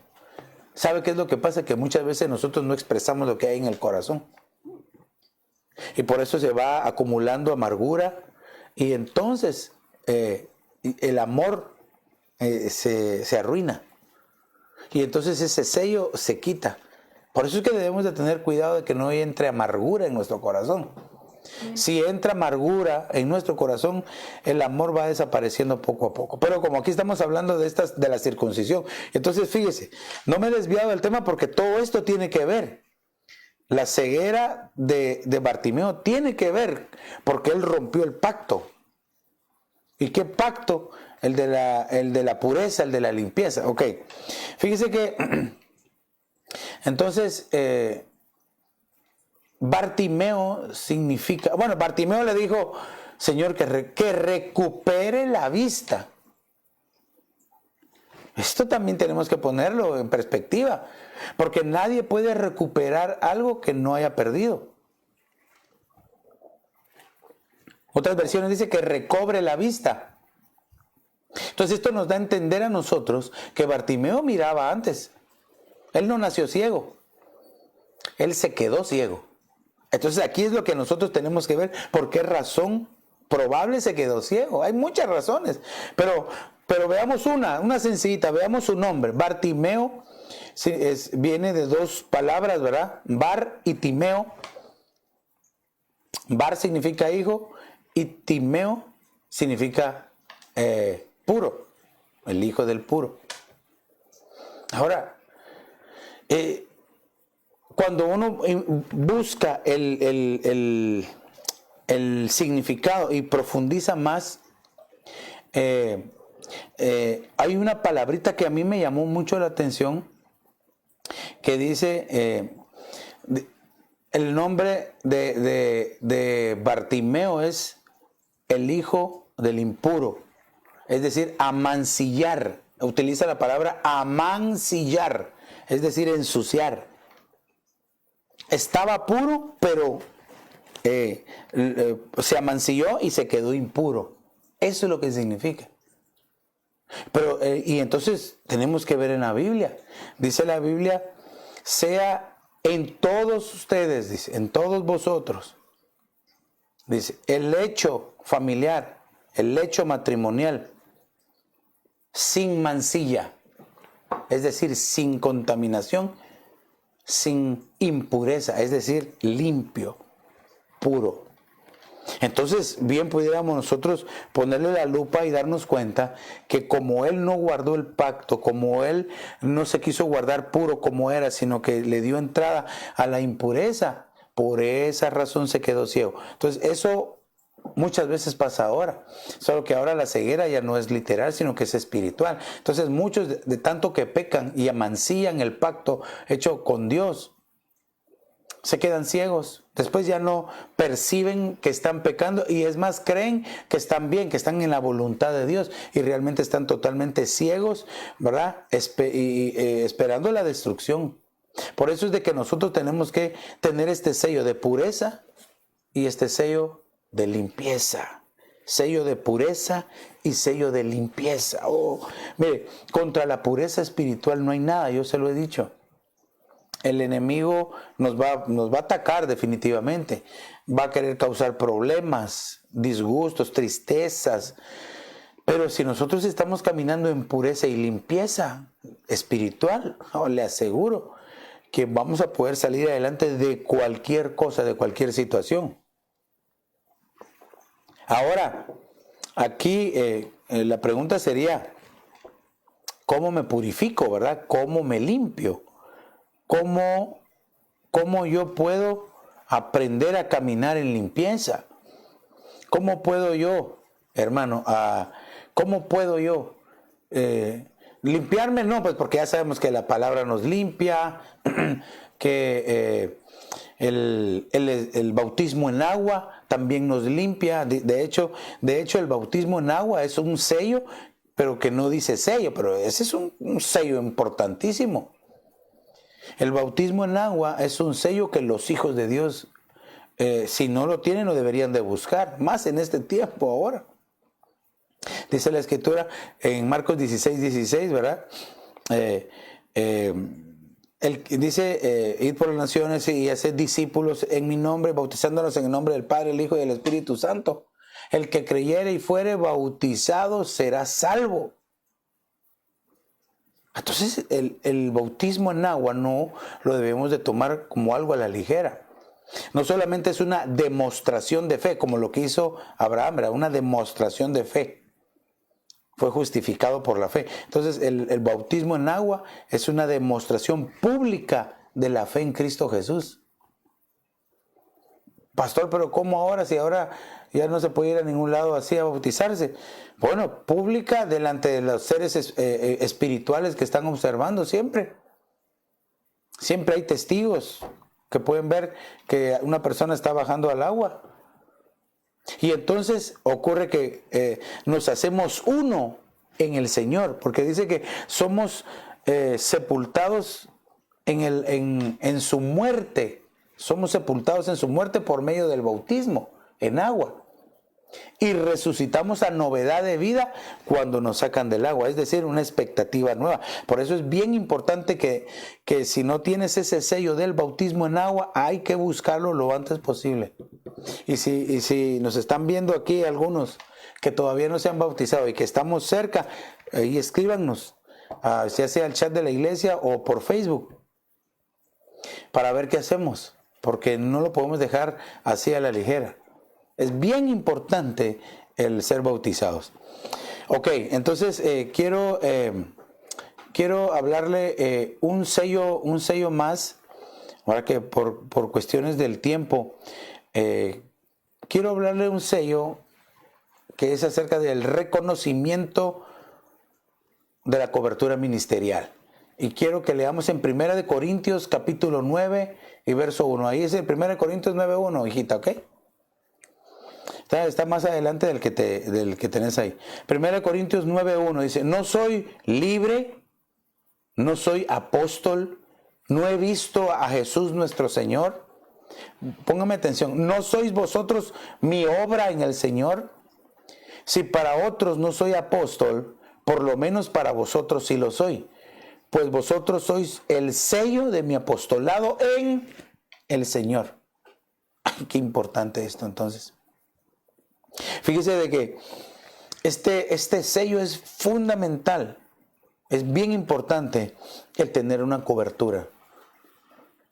¿Sabe qué es lo que pasa? Que muchas veces nosotros no expresamos lo que hay en el corazón. Y por eso se va acumulando amargura. Y entonces el amor se arruina. Y entonces ese sello se quita. Por eso es que debemos de tener cuidado de que no entre amargura en nuestro corazón. Si entra amargura en nuestro corazón, el amor va desapareciendo poco a poco. Pero como aquí estamos hablando de la circuncisión, entonces fíjese, no me he desviado del tema porque todo esto tiene que ver. La ceguera de Bartimeo tiene que ver porque él rompió el pacto. ¿Y qué pacto? El de la pureza, el de la limpieza. Ok, fíjese que entonces Bartimeo significa, bueno, Bartimeo le dijo, Señor, que recupere la vista. Esto también tenemos que ponerlo en perspectiva, porque nadie puede recuperar algo que no haya perdido. Otras versiones dicen que recobre la vista. Entonces esto nos da a entender a nosotros que Bartimeo miraba antes. Él no nació ciego, él se quedó ciego. Entonces aquí es lo que nosotros tenemos que ver, por qué razón probable se quedó ciego. Hay muchas razones, pero veamos una sencillita, veamos su nombre. Bartimeo viene de dos palabras, ¿verdad? Bar y Timeo. Bar significa hijo y Timeo significa puro, el hijo del puro. Ahora, cuando uno busca el significado y profundiza más, hay una palabrita que a mí me llamó mucho la atención, que dice, el nombre de Bartimeo es el hijo del impuro, es decir, amancillar. Utiliza la palabra amancillar, es decir, ensuciar. Estaba puro, pero se amancilló y se quedó impuro. Eso es lo que significa. Pero, y entonces tenemos que ver en la Biblia. Dice la Biblia, sea en todos ustedes, dice, en todos vosotros. Dice, el lecho familiar, el lecho matrimonial, sin mancilla, es decir, sin contaminación, sin impureza, es decir, limpio, puro. Entonces, bien pudiéramos nosotros ponerle la lupa y darnos cuenta que como él no guardó el pacto, como él no se quiso guardar puro como era, sino que le dio entrada a la impureza, por esa razón se quedó ciego. Entonces, eso muchas veces pasa ahora, solo que ahora la ceguera ya no es literal, sino que es espiritual. Entonces muchos de tanto que pecan y amancillan el pacto hecho con Dios, se quedan ciegos. Después ya no perciben que están pecando y es más, creen que están bien, que están en la voluntad de Dios y realmente están totalmente ciegos, ¿verdad? Esperando la destrucción. Por eso es de que nosotros tenemos que tener este sello de pureza y este sello de limpieza, sello de pureza y sello de limpieza. Oh, mire, contra la pureza espiritual no hay nada, yo se lo he dicho. El enemigo nos va a atacar definitivamente, va a querer causar problemas, disgustos, tristezas, Pero si nosotros estamos caminando en pureza y limpieza espiritual, le aseguro que vamos a poder salir adelante de cualquier cosa, de cualquier situación. Ahora, aquí la pregunta sería, ¿cómo me purifico, verdad? ¿Cómo me limpio? ¿Cómo yo puedo aprender a caminar en limpieza? ¿Cómo puedo yo, hermano, cómo puedo yo limpiarme? No, pues porque ya sabemos que la palabra nos limpia, que el bautismo en agua también nos limpia. De hecho, el bautismo en agua es un sello, pero que no dice sello, pero ese es un sello importantísimo. El bautismo en agua es un sello que los hijos de Dios, si no lo tienen, lo deberían de buscar, más en este tiempo ahora. Dice la Escritura en Marcos 16:16, ¿verdad? Dice, id por las naciones y haced discípulos en mi nombre, bautizándolos en el nombre del Padre, el Hijo y del Espíritu Santo. El que creyere y fuere bautizado será salvo. Entonces el bautismo en agua no lo debemos de tomar como algo a la ligera. No solamente es una demostración de fe, como lo que hizo Abraham, era una demostración de fe. Fue justificado por la fe. Entonces el bautismo en agua es una demostración pública de la fe en Cristo Jesús. Pastor, pero ¿cómo ahora? Si ahora ya no se puede ir a ningún lado así a bautizarse. Bueno, pública delante de los seres espirituales que están observando siempre. Siempre hay testigos que pueden ver que una persona está bajando al agua. Y entonces ocurre que nos hacemos uno en el Señor, porque dice que somos sepultados en su muerte. Somos sepultados en su muerte por medio del bautismo en agua. Y resucitamos a novedad de vida cuando nos sacan del agua, es decir, una expectativa nueva. Por eso es bien importante que si no tienes ese sello del bautismo en agua, hay que buscarlo lo antes posible. Y si nos están viendo aquí algunos que todavía no se han bautizado y que estamos cerca, y escríbanos, ya sea al chat de la iglesia o por Facebook, para ver qué hacemos, porque no lo podemos dejar así a la ligera. Es bien importante el ser bautizados. Ok, entonces quiero hablarle un sello más, ahora que por cuestiones del tiempo, quiero hablarle un sello que es acerca del reconocimiento de la cobertura ministerial. Y quiero que leamos en 1 Corintios capítulo 9 y verso 1. Ahí es el 1 Corintios 9:1, hijita, ¿ok? Está más adelante del que tenés ahí. 1 Corintios 9:1 dice, no soy libre, no soy apóstol, no he visto a Jesús nuestro Señor. Póngame atención, ¿no sois vosotros mi obra en el Señor? Si para otros no soy apóstol, por lo menos para vosotros sí lo soy. Pues vosotros sois el sello de mi apostolado en el Señor. Ay, qué importante esto entonces. Fíjese de que este sello es fundamental. Es bien importante el tener una cobertura.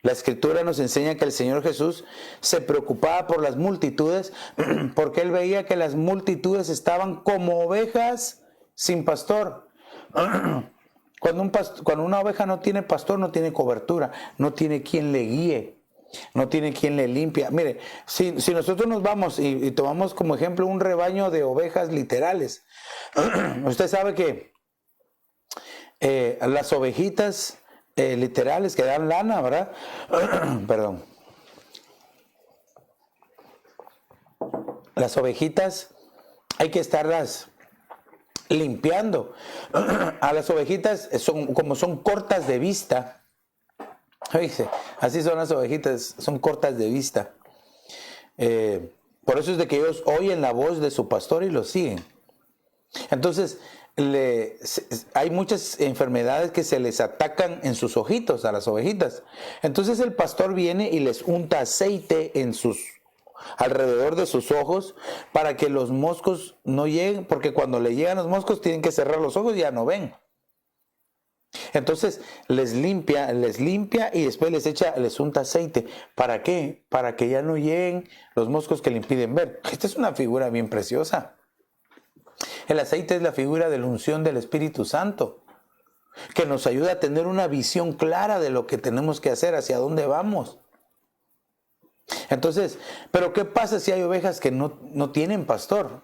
La Escritura nos enseña que el Señor Jesús se preocupaba por las multitudes porque Él veía que las multitudes estaban como ovejas sin pastor. Cuando una oveja no tiene pastor, no tiene cobertura, no tiene quien le guíe, no tiene quien le limpia. Mire, si nosotros nos vamos y tomamos como ejemplo un rebaño de ovejas literales, usted sabe que las ovejitas literales que dan lana, ¿verdad? Perdón. Las ovejitas hay que estarlas limpiando. A las ovejitas como son cortas de vista. Fíjese, así son las ovejitas, son cortas de vista. Por eso es de que ellos oyen la voz de su pastor y lo siguen. Entonces, hay muchas enfermedades que se les atacan en sus ojitos a las ovejitas. Entonces el pastor viene y les unta aceite en sus alrededor de sus ojos para que los moscos no lleguen, porque cuando le llegan los moscos tienen que cerrar los ojos y ya no ven. Entonces les limpia y después les unta aceite. ¿Para qué? Para que ya no lleguen los moscos que le impiden ver. Esta es una figura bien preciosa. El aceite es la figura de la unción del Espíritu Santo, que nos ayuda a tener una visión clara de lo que tenemos que hacer, hacia dónde vamos. Entonces, ¿pero qué pasa si hay ovejas que no tienen pastor?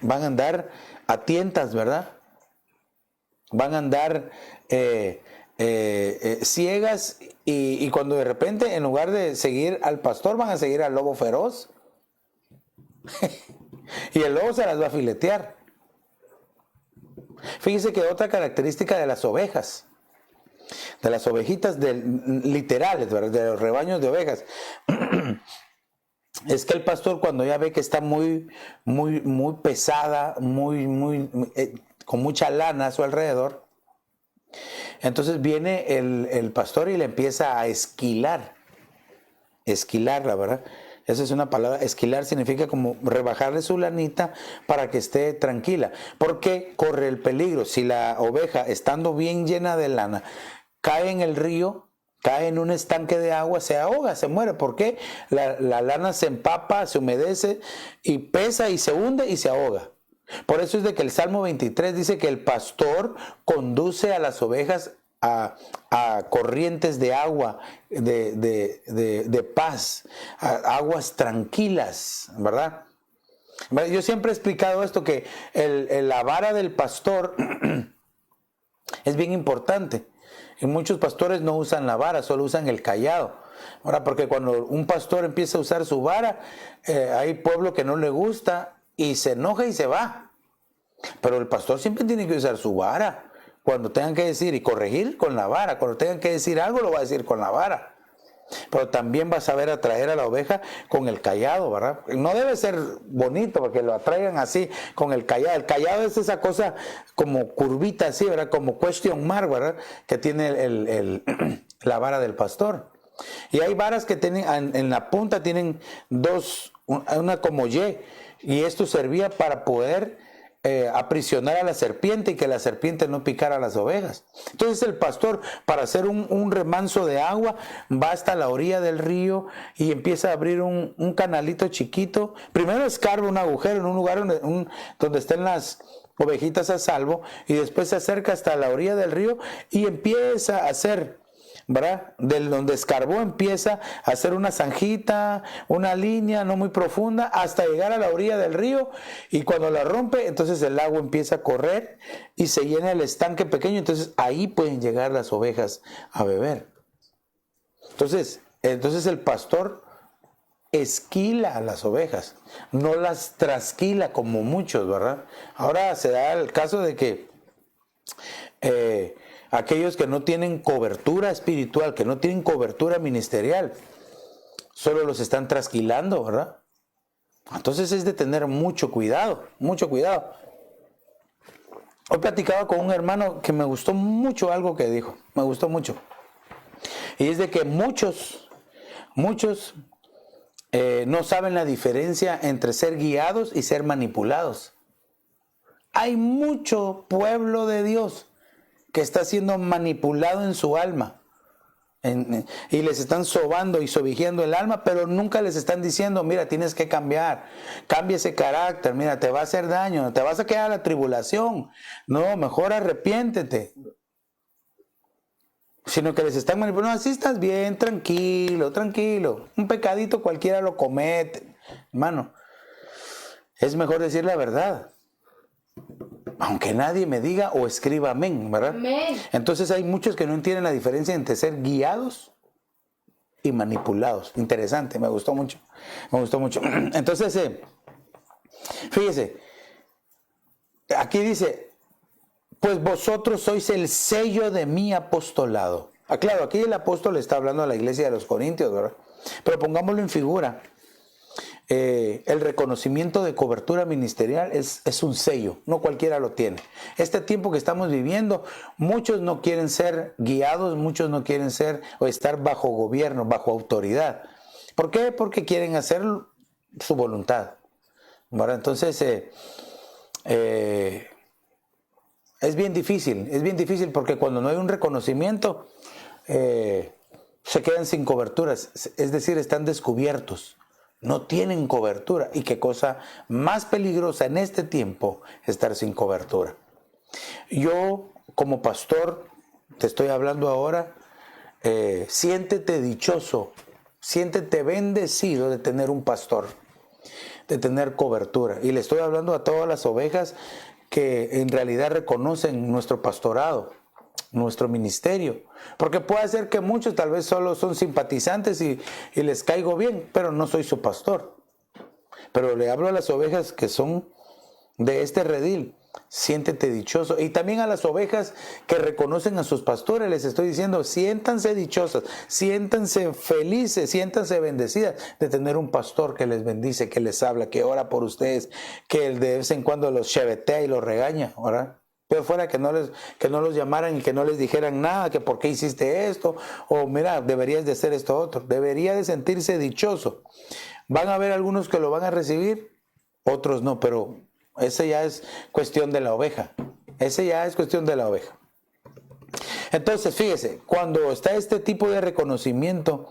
Van a andar a tientas, ¿verdad? Van a andar ciegas y cuando de repente, en lugar de seguir al pastor, van a seguir al lobo feroz. Y el lobo se las va a filetear. Fíjese que otra característica de las ovejas, de las ovejitas literales, ¿verdad? De los rebaños de ovejas, es que el pastor, cuando ya ve que está muy pesada, con mucha lana a su alrededor, entonces viene el pastor y le empieza a esquilarla, ¿verdad? Esa es una palabra. Esquilar significa como rebajarle su lanita para que esté tranquila, porque corre el peligro. Si la oveja, estando bien llena de lana, cae en el río, cae en un estanque de agua, se ahoga, se muere. ¿Por qué? La lana se empapa, se humedece y pesa y se hunde y se ahoga. Por eso es de que el Salmo 23 dice que el pastor conduce a las ovejas a corrientes de agua, de paz, a aguas tranquilas, ¿verdad? Yo siempre he explicado esto, que la vara del pastor es bien importante. Y muchos pastores no usan la vara, solo usan el cayado. Ahora, porque cuando un pastor empieza a usar su vara, hay pueblo que no le gusta y se enoja y se va. Pero el pastor siempre tiene que usar su vara. Cuando tengan que decir y corregir, con la vara. Cuando tengan que decir algo, lo va a decir con la vara. Pero también va a saber atraer a la oveja con el cayado, ¿verdad? No debe ser bonito porque lo atraigan así con el cayado. El cayado es esa cosa como curvita así, ¿verdad? Como question mark, ¿verdad? Que tiene la vara del pastor. Y hay varas que tienen, en la punta tienen dos, una como y esto servía para poder aprisionar a la serpiente y que la serpiente no picara a las ovejas. Entonces el pastor, para hacer un remanso de agua, va hasta la orilla del río y empieza a abrir un canalito chiquito. Primero escarba un agujero en un lugar donde estén las ovejitas a salvo, y después se acerca hasta la orilla del río y empieza a hacer, ¿verdad? De donde escarbó empieza a hacer una zanjita, una línea no muy profunda, hasta llegar a la orilla del río, y cuando la rompe, entonces el agua empieza a correr y se llena el estanque pequeño. Entonces ahí pueden llegar las ovejas a beber. Entonces el pastor esquila a las ovejas, no las trasquila como muchos, ¿verdad? Ahora se da el caso de que aquellos que no tienen cobertura espiritual, que no tienen cobertura ministerial, solo los están trasquilando, ¿verdad? Entonces es de tener mucho cuidado, mucho cuidado. Hoy platicaba con un hermano que me gustó mucho algo que dijo, me gustó mucho. Y es de que muchos no saben la diferencia entre ser guiados y ser manipulados. Hay mucho pueblo de Dios que está siendo manipulado en su alma, y les están sobando y sobijeando el alma, pero nunca les están diciendo: mira, tienes que cambiar, cambia ese carácter, mira, te va a hacer daño, te vas a quedar a la tribulación, no, mejor arrepiéntete. Sino que les están manipulando: así estás bien, tranquilo, un pecadito cualquiera lo comete. Hermano, es mejor decir la verdad, aunque nadie me diga o escriba amén, ¿verdad? Amén. Entonces hay muchos que no entienden la diferencia entre ser guiados y manipulados. Interesante, me gustó mucho. Entonces, fíjese, aquí dice: pues vosotros sois el sello de mi apostolado. Claro, aquí el apóstol está hablando a la iglesia de los Corintios, ¿verdad? Pero pongámoslo en figura. El reconocimiento de cobertura ministerial es un sello, no cualquiera lo tiene. Este tiempo que estamos viviendo, muchos no quieren ser guiados, muchos no quieren ser o estar bajo gobierno, bajo autoridad. ¿Por qué? Porque quieren hacer su voluntad. ¿Verdad? Entonces, es bien difícil porque cuando no hay un reconocimiento, se quedan sin coberturas, es decir, están descubiertos, no tienen cobertura. Y qué cosa más peligrosa en este tiempo, estar sin cobertura. Yo, como pastor, te estoy hablando ahora, siéntete dichoso, siéntete bendecido de tener un pastor, de tener cobertura. Y le estoy hablando a todas las ovejas que en realidad reconocen nuestro pastorado, nuestro ministerio. Porque puede ser que muchos tal vez solo son simpatizantes y les caigo bien, pero no soy su pastor. Pero le hablo a las ovejas que son de este redil. Siéntete dichoso. Y también a las ovejas que reconocen a sus pastores les estoy diciendo, siéntanse dichosas, siéntanse felices, siéntanse bendecidas de tener un pastor que les bendice, que les habla, que ora por ustedes, que de vez en cuando los chevetea y los regaña, ¿verdad? Pero fuera que no los llamaran y que no les dijeran nada, que por qué hiciste esto, o mira, deberías de hacer esto otro. Debería de sentirse dichoso. Van a haber algunos que lo van a recibir, otros no, pero ese ya es cuestión de la oveja. Ese ya es cuestión de la oveja. Entonces, fíjese, cuando está este tipo de reconocimiento,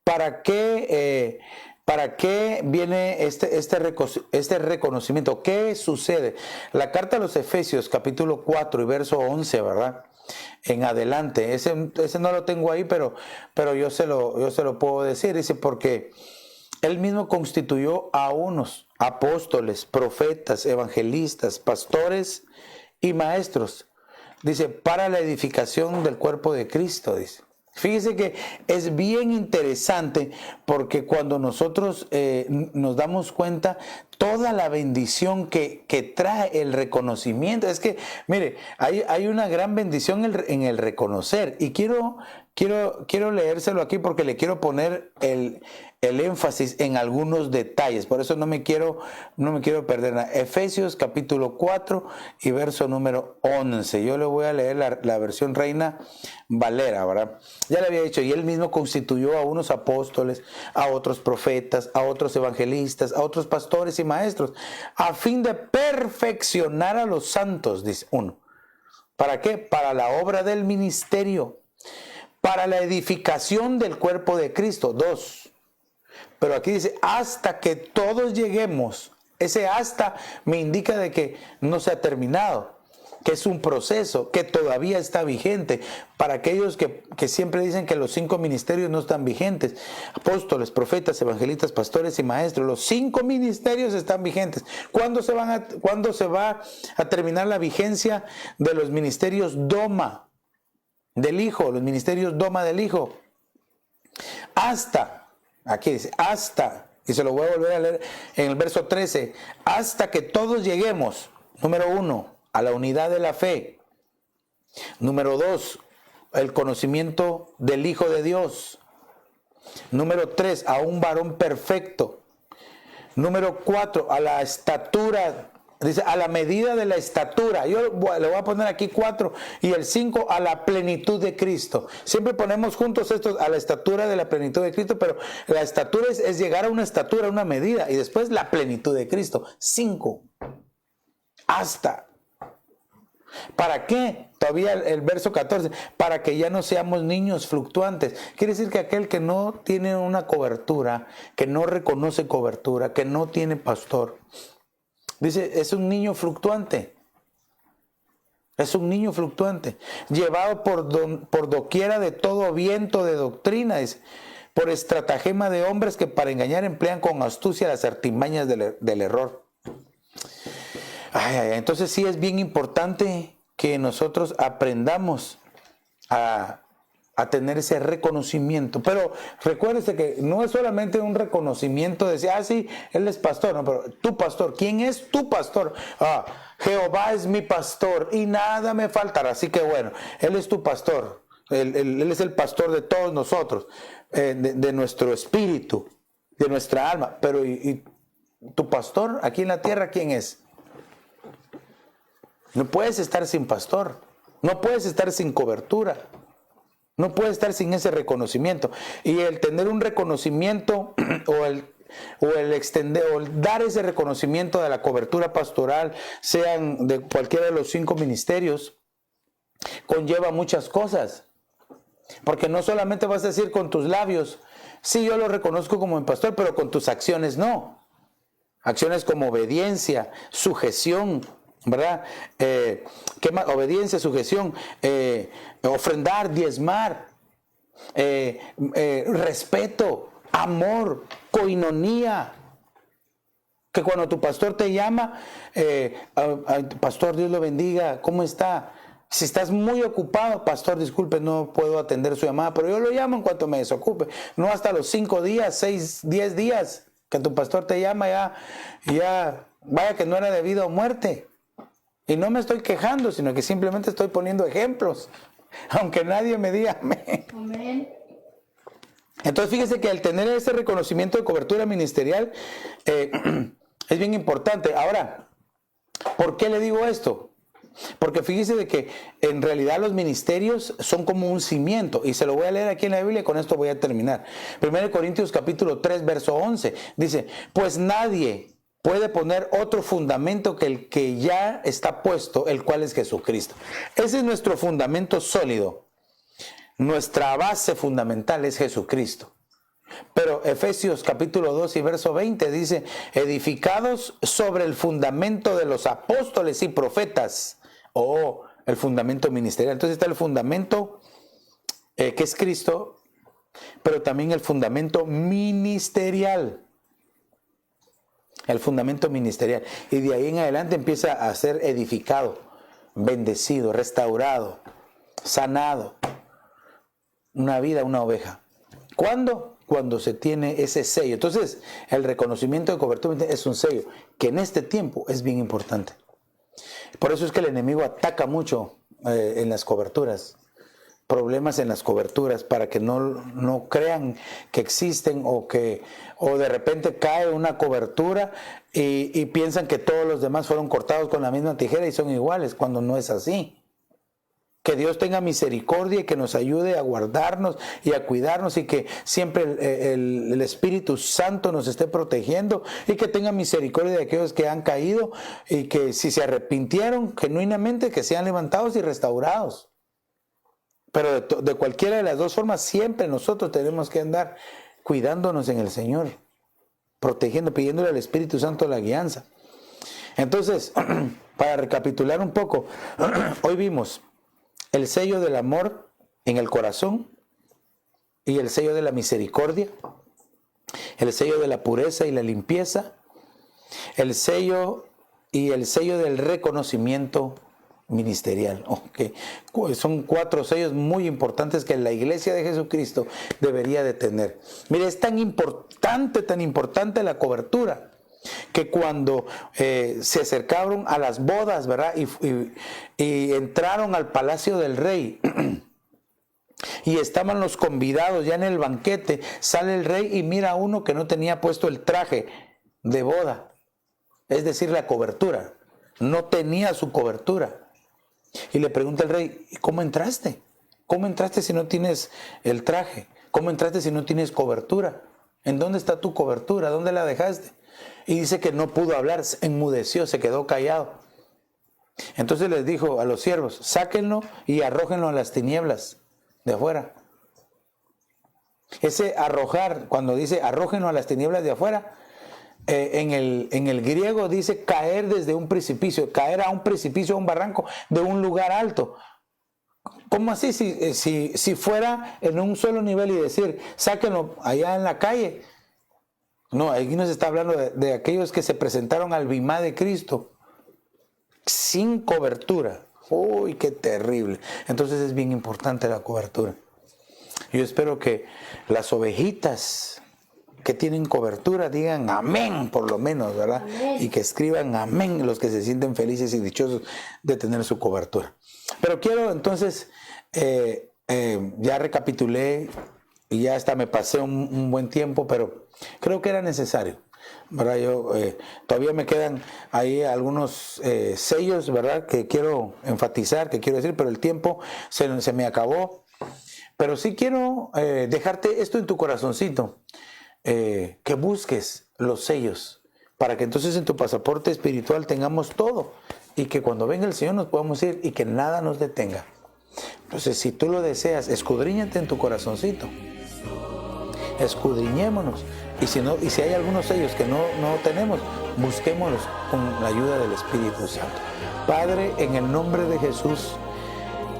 ¿para qué viene este reconocimiento? ¿Qué sucede? La carta a los Efesios, capítulo 4 y verso 11, ¿verdad? En adelante. Ese no lo tengo ahí, pero yo se lo puedo decir. Dice, porque Él mismo constituyó a unos apóstoles, profetas, evangelistas, pastores y maestros. Dice, para la edificación del cuerpo de Cristo, dice. Fíjese que es bien interesante porque cuando nosotros nos damos cuenta toda la bendición que trae el reconocimiento. Es que, mire, hay una gran bendición en el reconocer. Y quiero leérselo aquí porque le quiero poner el énfasis en algunos detalles. Por eso no me quiero perder nada. Efesios capítulo 4 y verso número 11. Yo le voy a leer la versión Reina Valera, ¿verdad? Ya le había dicho, y Él mismo constituyó a unos apóstoles, a otros profetas, a otros evangelistas, a otros pastores y maestros, a fin de perfeccionar a los santos, dice uno. ¿Para qué? Para la obra del ministerio, para la edificación del cuerpo de Cristo. 2. Pero aquí dice, hasta que todos lleguemos. Ese hasta me indica de que no se ha terminado, que es un proceso, que todavía está vigente. Para aquellos que siempre dicen que los 5 ministerios no están vigentes, apóstoles, profetas, evangelistas, pastores y maestros, los 5 ministerios están vigentes. ¿Cuándo se va a terminar la vigencia de los ministerios Doma del Hijo, los ministerios Doma del Hijo? Hasta, aquí dice, hasta, y se lo voy a volver a leer en el verso 13, hasta que todos lleguemos, número 1, a la unidad de la fe. Número 2, el conocimiento del Hijo de Dios. Número 3, a un varón perfecto. Número 4, a la estatura, dice, a la medida de la estatura. Yo le voy a poner aquí 4 y el 5, a la plenitud de Cristo. Siempre ponemos juntos estos, a la estatura de la plenitud de Cristo, pero la estatura es llegar a una estatura, a una medida, y después la plenitud de Cristo. 5, hasta. ¿Para qué? Todavía el verso 14, para que ya no seamos niños fluctuantes. Quiere decir que aquel que no tiene una cobertura, que no reconoce cobertura, que no tiene pastor, dice, es un niño fluctuante. Es un niño fluctuante, llevado por doquiera de todo viento de doctrina, dice, por estratagema de hombres que para engañar emplean con astucia las artimañas del error. Entonces sí es bien importante que nosotros aprendamos a tener ese reconocimiento. Pero recuérdese que no es solamente un reconocimiento de decir, sí, él es pastor. No, pero tu pastor, ¿quién es tu pastor? Jehová es mi pastor y nada me faltará. Así que bueno, él es tu pastor. Él es el pastor de todos nosotros, de nuestro espíritu, de nuestra alma. Pero ¿y tu pastor aquí en la tierra quién es? No puedes estar sin pastor, no puedes estar sin cobertura, no puedes estar sin ese reconocimiento. Y el tener un reconocimiento o o el extender o el dar ese reconocimiento de la cobertura pastoral, sean de cualquiera de los 5 ministerios, conlleva muchas cosas. Porque no solamente vas a decir con tus labios, sí, yo lo reconozco como mi pastor, pero con tus acciones no. Acciones como obediencia, sujeción, ¿verdad? ¿Qué más? Obediencia, sujeción, ofrendar, diezmar, respeto, amor, coinonía. Que cuando tu pastor te llama, pastor, Dios lo bendiga, ¿cómo está? Si estás muy ocupado, pastor, disculpe, no puedo atender su llamada, pero yo lo llamo en cuanto me desocupe. No hasta los 5 días, 6, 10 días que tu pastor te llama, ya, vaya que no era de vida o muerte. Y no me estoy quejando, sino que simplemente estoy poniendo ejemplos, aunque nadie me diga amén. Amén. Entonces fíjese que al tener ese reconocimiento de cobertura ministerial es bien importante. Ahora, ¿por qué le digo esto? Porque fíjese de que en realidad los ministerios son como un cimiento, y se lo voy a leer aquí en la Biblia y con esto voy a terminar. 1 Corintios capítulo 3 verso 11 dice: pues nadie puede poner otro fundamento que el que ya está puesto, el cual es Jesucristo. Ese es nuestro fundamento sólido. Nuestra base fundamental es Jesucristo. Pero Efesios capítulo 2 y verso 20 dice: edificados sobre el fundamento de los apóstoles y profetas. El fundamento ministerial. Entonces está el fundamento que es Cristo, pero también el fundamento ministerial. El fundamento ministerial. Y de ahí en adelante empieza a ser edificado, bendecido, restaurado, sanado. Una vida, una oveja. ¿Cuándo? Cuando se tiene ese sello. Entonces, el reconocimiento de cobertura es un sello que en este tiempo es bien importante. Por eso es que el enemigo ataca mucho en las coberturas, problemas en las coberturas, para que no crean que existen o de repente cae una cobertura y piensan que todos los demás fueron cortados con la misma tijera y son iguales, cuando no es así. Que Dios tenga misericordia y que nos ayude a guardarnos y a cuidarnos, y que siempre el Espíritu Santo nos esté protegiendo, y que tenga misericordia de aquellos que han caído, y que si se arrepintieron genuinamente, que sean levantados y restaurados. Pero de cualquiera de las dos formas, siempre nosotros tenemos que andar cuidándonos en el Señor, protegiendo, pidiéndole al Espíritu Santo la guianza. Entonces, para recapitular un poco, hoy vimos el sello del amor en el corazón, y el sello de la misericordia, el sello de la pureza y la limpieza, el sello del reconocimiento ministerial. Okay. Son 4 sellos muy importantes que la iglesia de Jesucristo debería de tener. Mire, es tan importante la cobertura, que cuando se acercaron a las bodas, ¿verdad? Y entraron al palacio del rey y estaban los convidados ya en el banquete, sale el rey y mira a uno que no tenía puesto el traje de boda, es decir, la cobertura, no tenía su cobertura, y le pregunta el rey: ¿cómo entraste? ¿Cómo entraste si no tienes el traje? ¿Cómo entraste si no tienes cobertura? ¿En dónde está tu cobertura? ¿Dónde la dejaste? Y dice que no pudo hablar, enmudeció, se quedó callado. Entonces les dijo a los siervos: sáquenlo y arrójenlo a las tinieblas de afuera. Ese arrojar, cuando dice arrójenlo a las tinieblas de afuera, en el griego dice caer desde un precipicio, caer a un precipicio, a un barranco, de un lugar alto. ¿Cómo así? Si fuera en un solo nivel y decir sáquenlo allá en la calle. No, aquí nos está hablando de aquellos que se presentaron al bimá de Cristo sin cobertura. Uy, qué terrible. Entonces es bien importante la cobertura. Yo espero que las ovejitas que tienen cobertura digan amén, por lo menos, ¿verdad? Amén. Y que escriban amén los que se sienten felices y dichosos de tener su cobertura. Pero quiero entonces, ya recapitulé y ya hasta me pasé un buen tiempo, pero creo que era necesario, ¿verdad? Todavía me quedan ahí algunos sellos, ¿verdad? Que quiero enfatizar, que quiero decir, pero el tiempo se me acabó. Pero sí quiero dejarte esto en tu corazoncito. que busques los sellos, para que entonces en tu pasaporte espiritual tengamos todo y que cuando venga el Señor nos podamos ir y que nada nos detenga. Entonces, si tú lo deseas, escudriñate en tu corazoncito. Escudriñémonos. Y si hay algunos sellos que no tenemos, busquémoslos con la ayuda del Espíritu Santo. Padre, en el nombre de Jesús,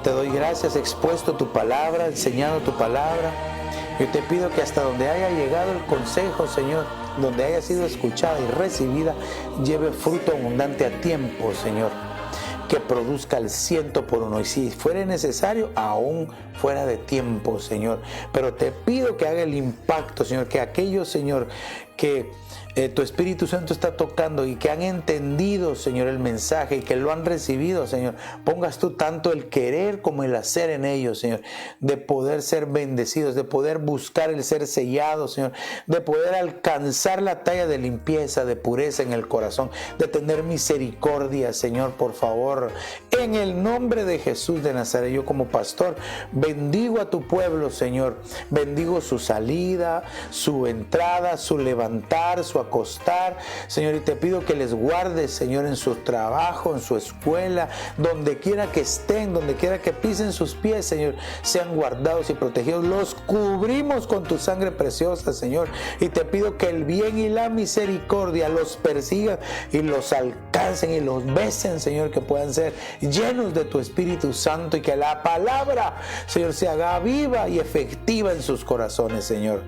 te doy gracias, he expuesto tu palabra, enseñado tu palabra. Yo te pido que hasta donde haya llegado el consejo, Señor, donde haya sido escuchada y recibida, lleve fruto abundante a tiempo, Señor. Que produzca el 100 por 1. Y si fuera necesario, aún fuera de tiempo, Señor. Pero te pido que haga el impacto, Señor. Que aquellos, Señor, que tu Espíritu Santo está tocando y que han entendido, Señor, el mensaje y que lo han recibido, Señor, pongas tú tanto el querer como el hacer en ellos, Señor, de poder ser bendecidos, de poder buscar el ser sellados, Señor, de poder alcanzar la talla de limpieza, de pureza en el corazón, de tener misericordia, Señor, por favor, en el nombre de Jesús de Nazaret. Yo como pastor bendigo a tu pueblo, Señor, bendigo su salida, su entrada, su levantar, su acostar, Señor, y te pido que les guardes, Señor, en su trabajo, en su escuela, donde quiera que estén, donde quiera que pisen sus pies, Señor, sean guardados y protegidos. Los cubrimos con tu sangre preciosa, Señor, y te pido que el bien y la misericordia los persigan y los alcancen y los besen, Señor, que puedan ser llenos de tu Espíritu Santo y que la palabra, Señor, se haga viva y efectiva en sus corazones, Señor.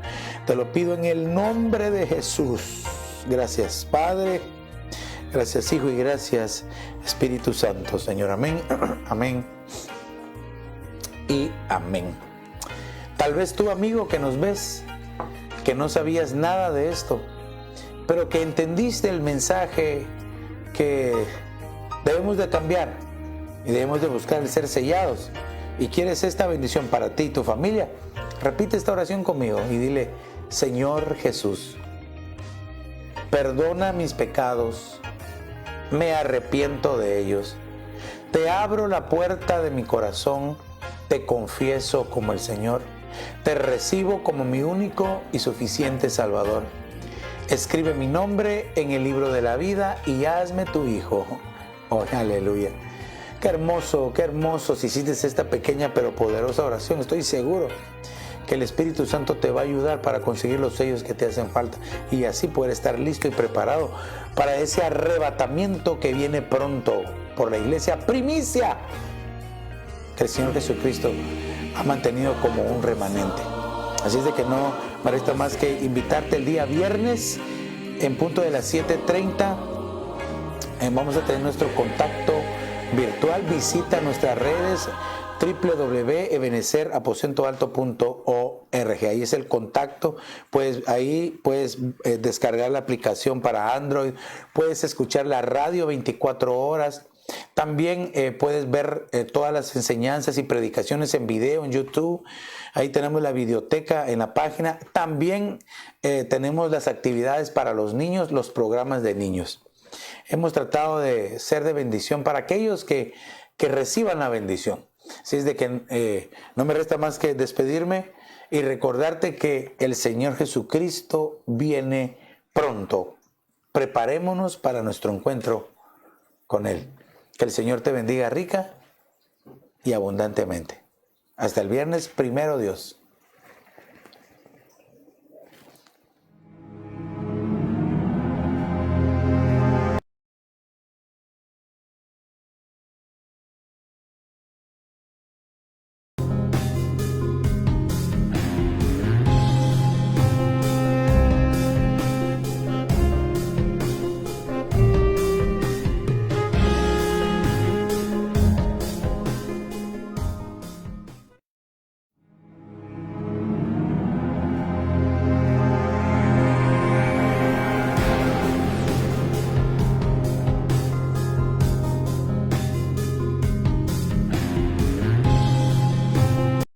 Te lo pido en el nombre de Jesús. Gracias, Padre, gracias, Hijo, y gracias, Espíritu Santo, Señor. Amén, amén y amén. Tal vez tú, amigo, que nos ves, que no sabías nada de esto, pero que entendiste el mensaje que debemos de cambiar y debemos de buscar el ser sellados, y quieres esta bendición para ti y tu familia, repite esta oración conmigo y dile: Señor Jesús, perdona mis pecados, me arrepiento de ellos, te abro la puerta de mi corazón, te confieso como el Señor, te recibo como mi único y suficiente Salvador. Escribe mi nombre en el libro de la vida y hazme tu hijo. Oh, aleluya. Qué hermoso si hiciste esta pequeña pero poderosa oración. Estoy seguro que el Espíritu Santo te va a ayudar para conseguir los sellos que te hacen falta y así poder estar listo y preparado para ese arrebatamiento que viene pronto por la iglesia primicia que el Señor Jesucristo ha mantenido como un remanente. Así es de que no me resta más que invitarte el día viernes en punto de las 7:30. Vamos a tener nuestro contacto virtual. Visita nuestras redes www.ebenezeraposentoalto.org. Ahí es el contacto. Ahí puedes descargar la aplicación para Android. Puedes escuchar la radio 24 horas. También puedes ver todas las enseñanzas y predicaciones en video en YouTube. Ahí tenemos la videoteca en la página. También tenemos las actividades para los niños, los programas de niños. Hemos tratado de ser de bendición para aquellos que reciban la bendición. Así es de que no me resta más que despedirme y recordarte que el Señor Jesucristo viene pronto. Preparémonos para nuestro encuentro con Él. Que el Señor te bendiga rica y abundantemente. Hasta el viernes, primero Dios.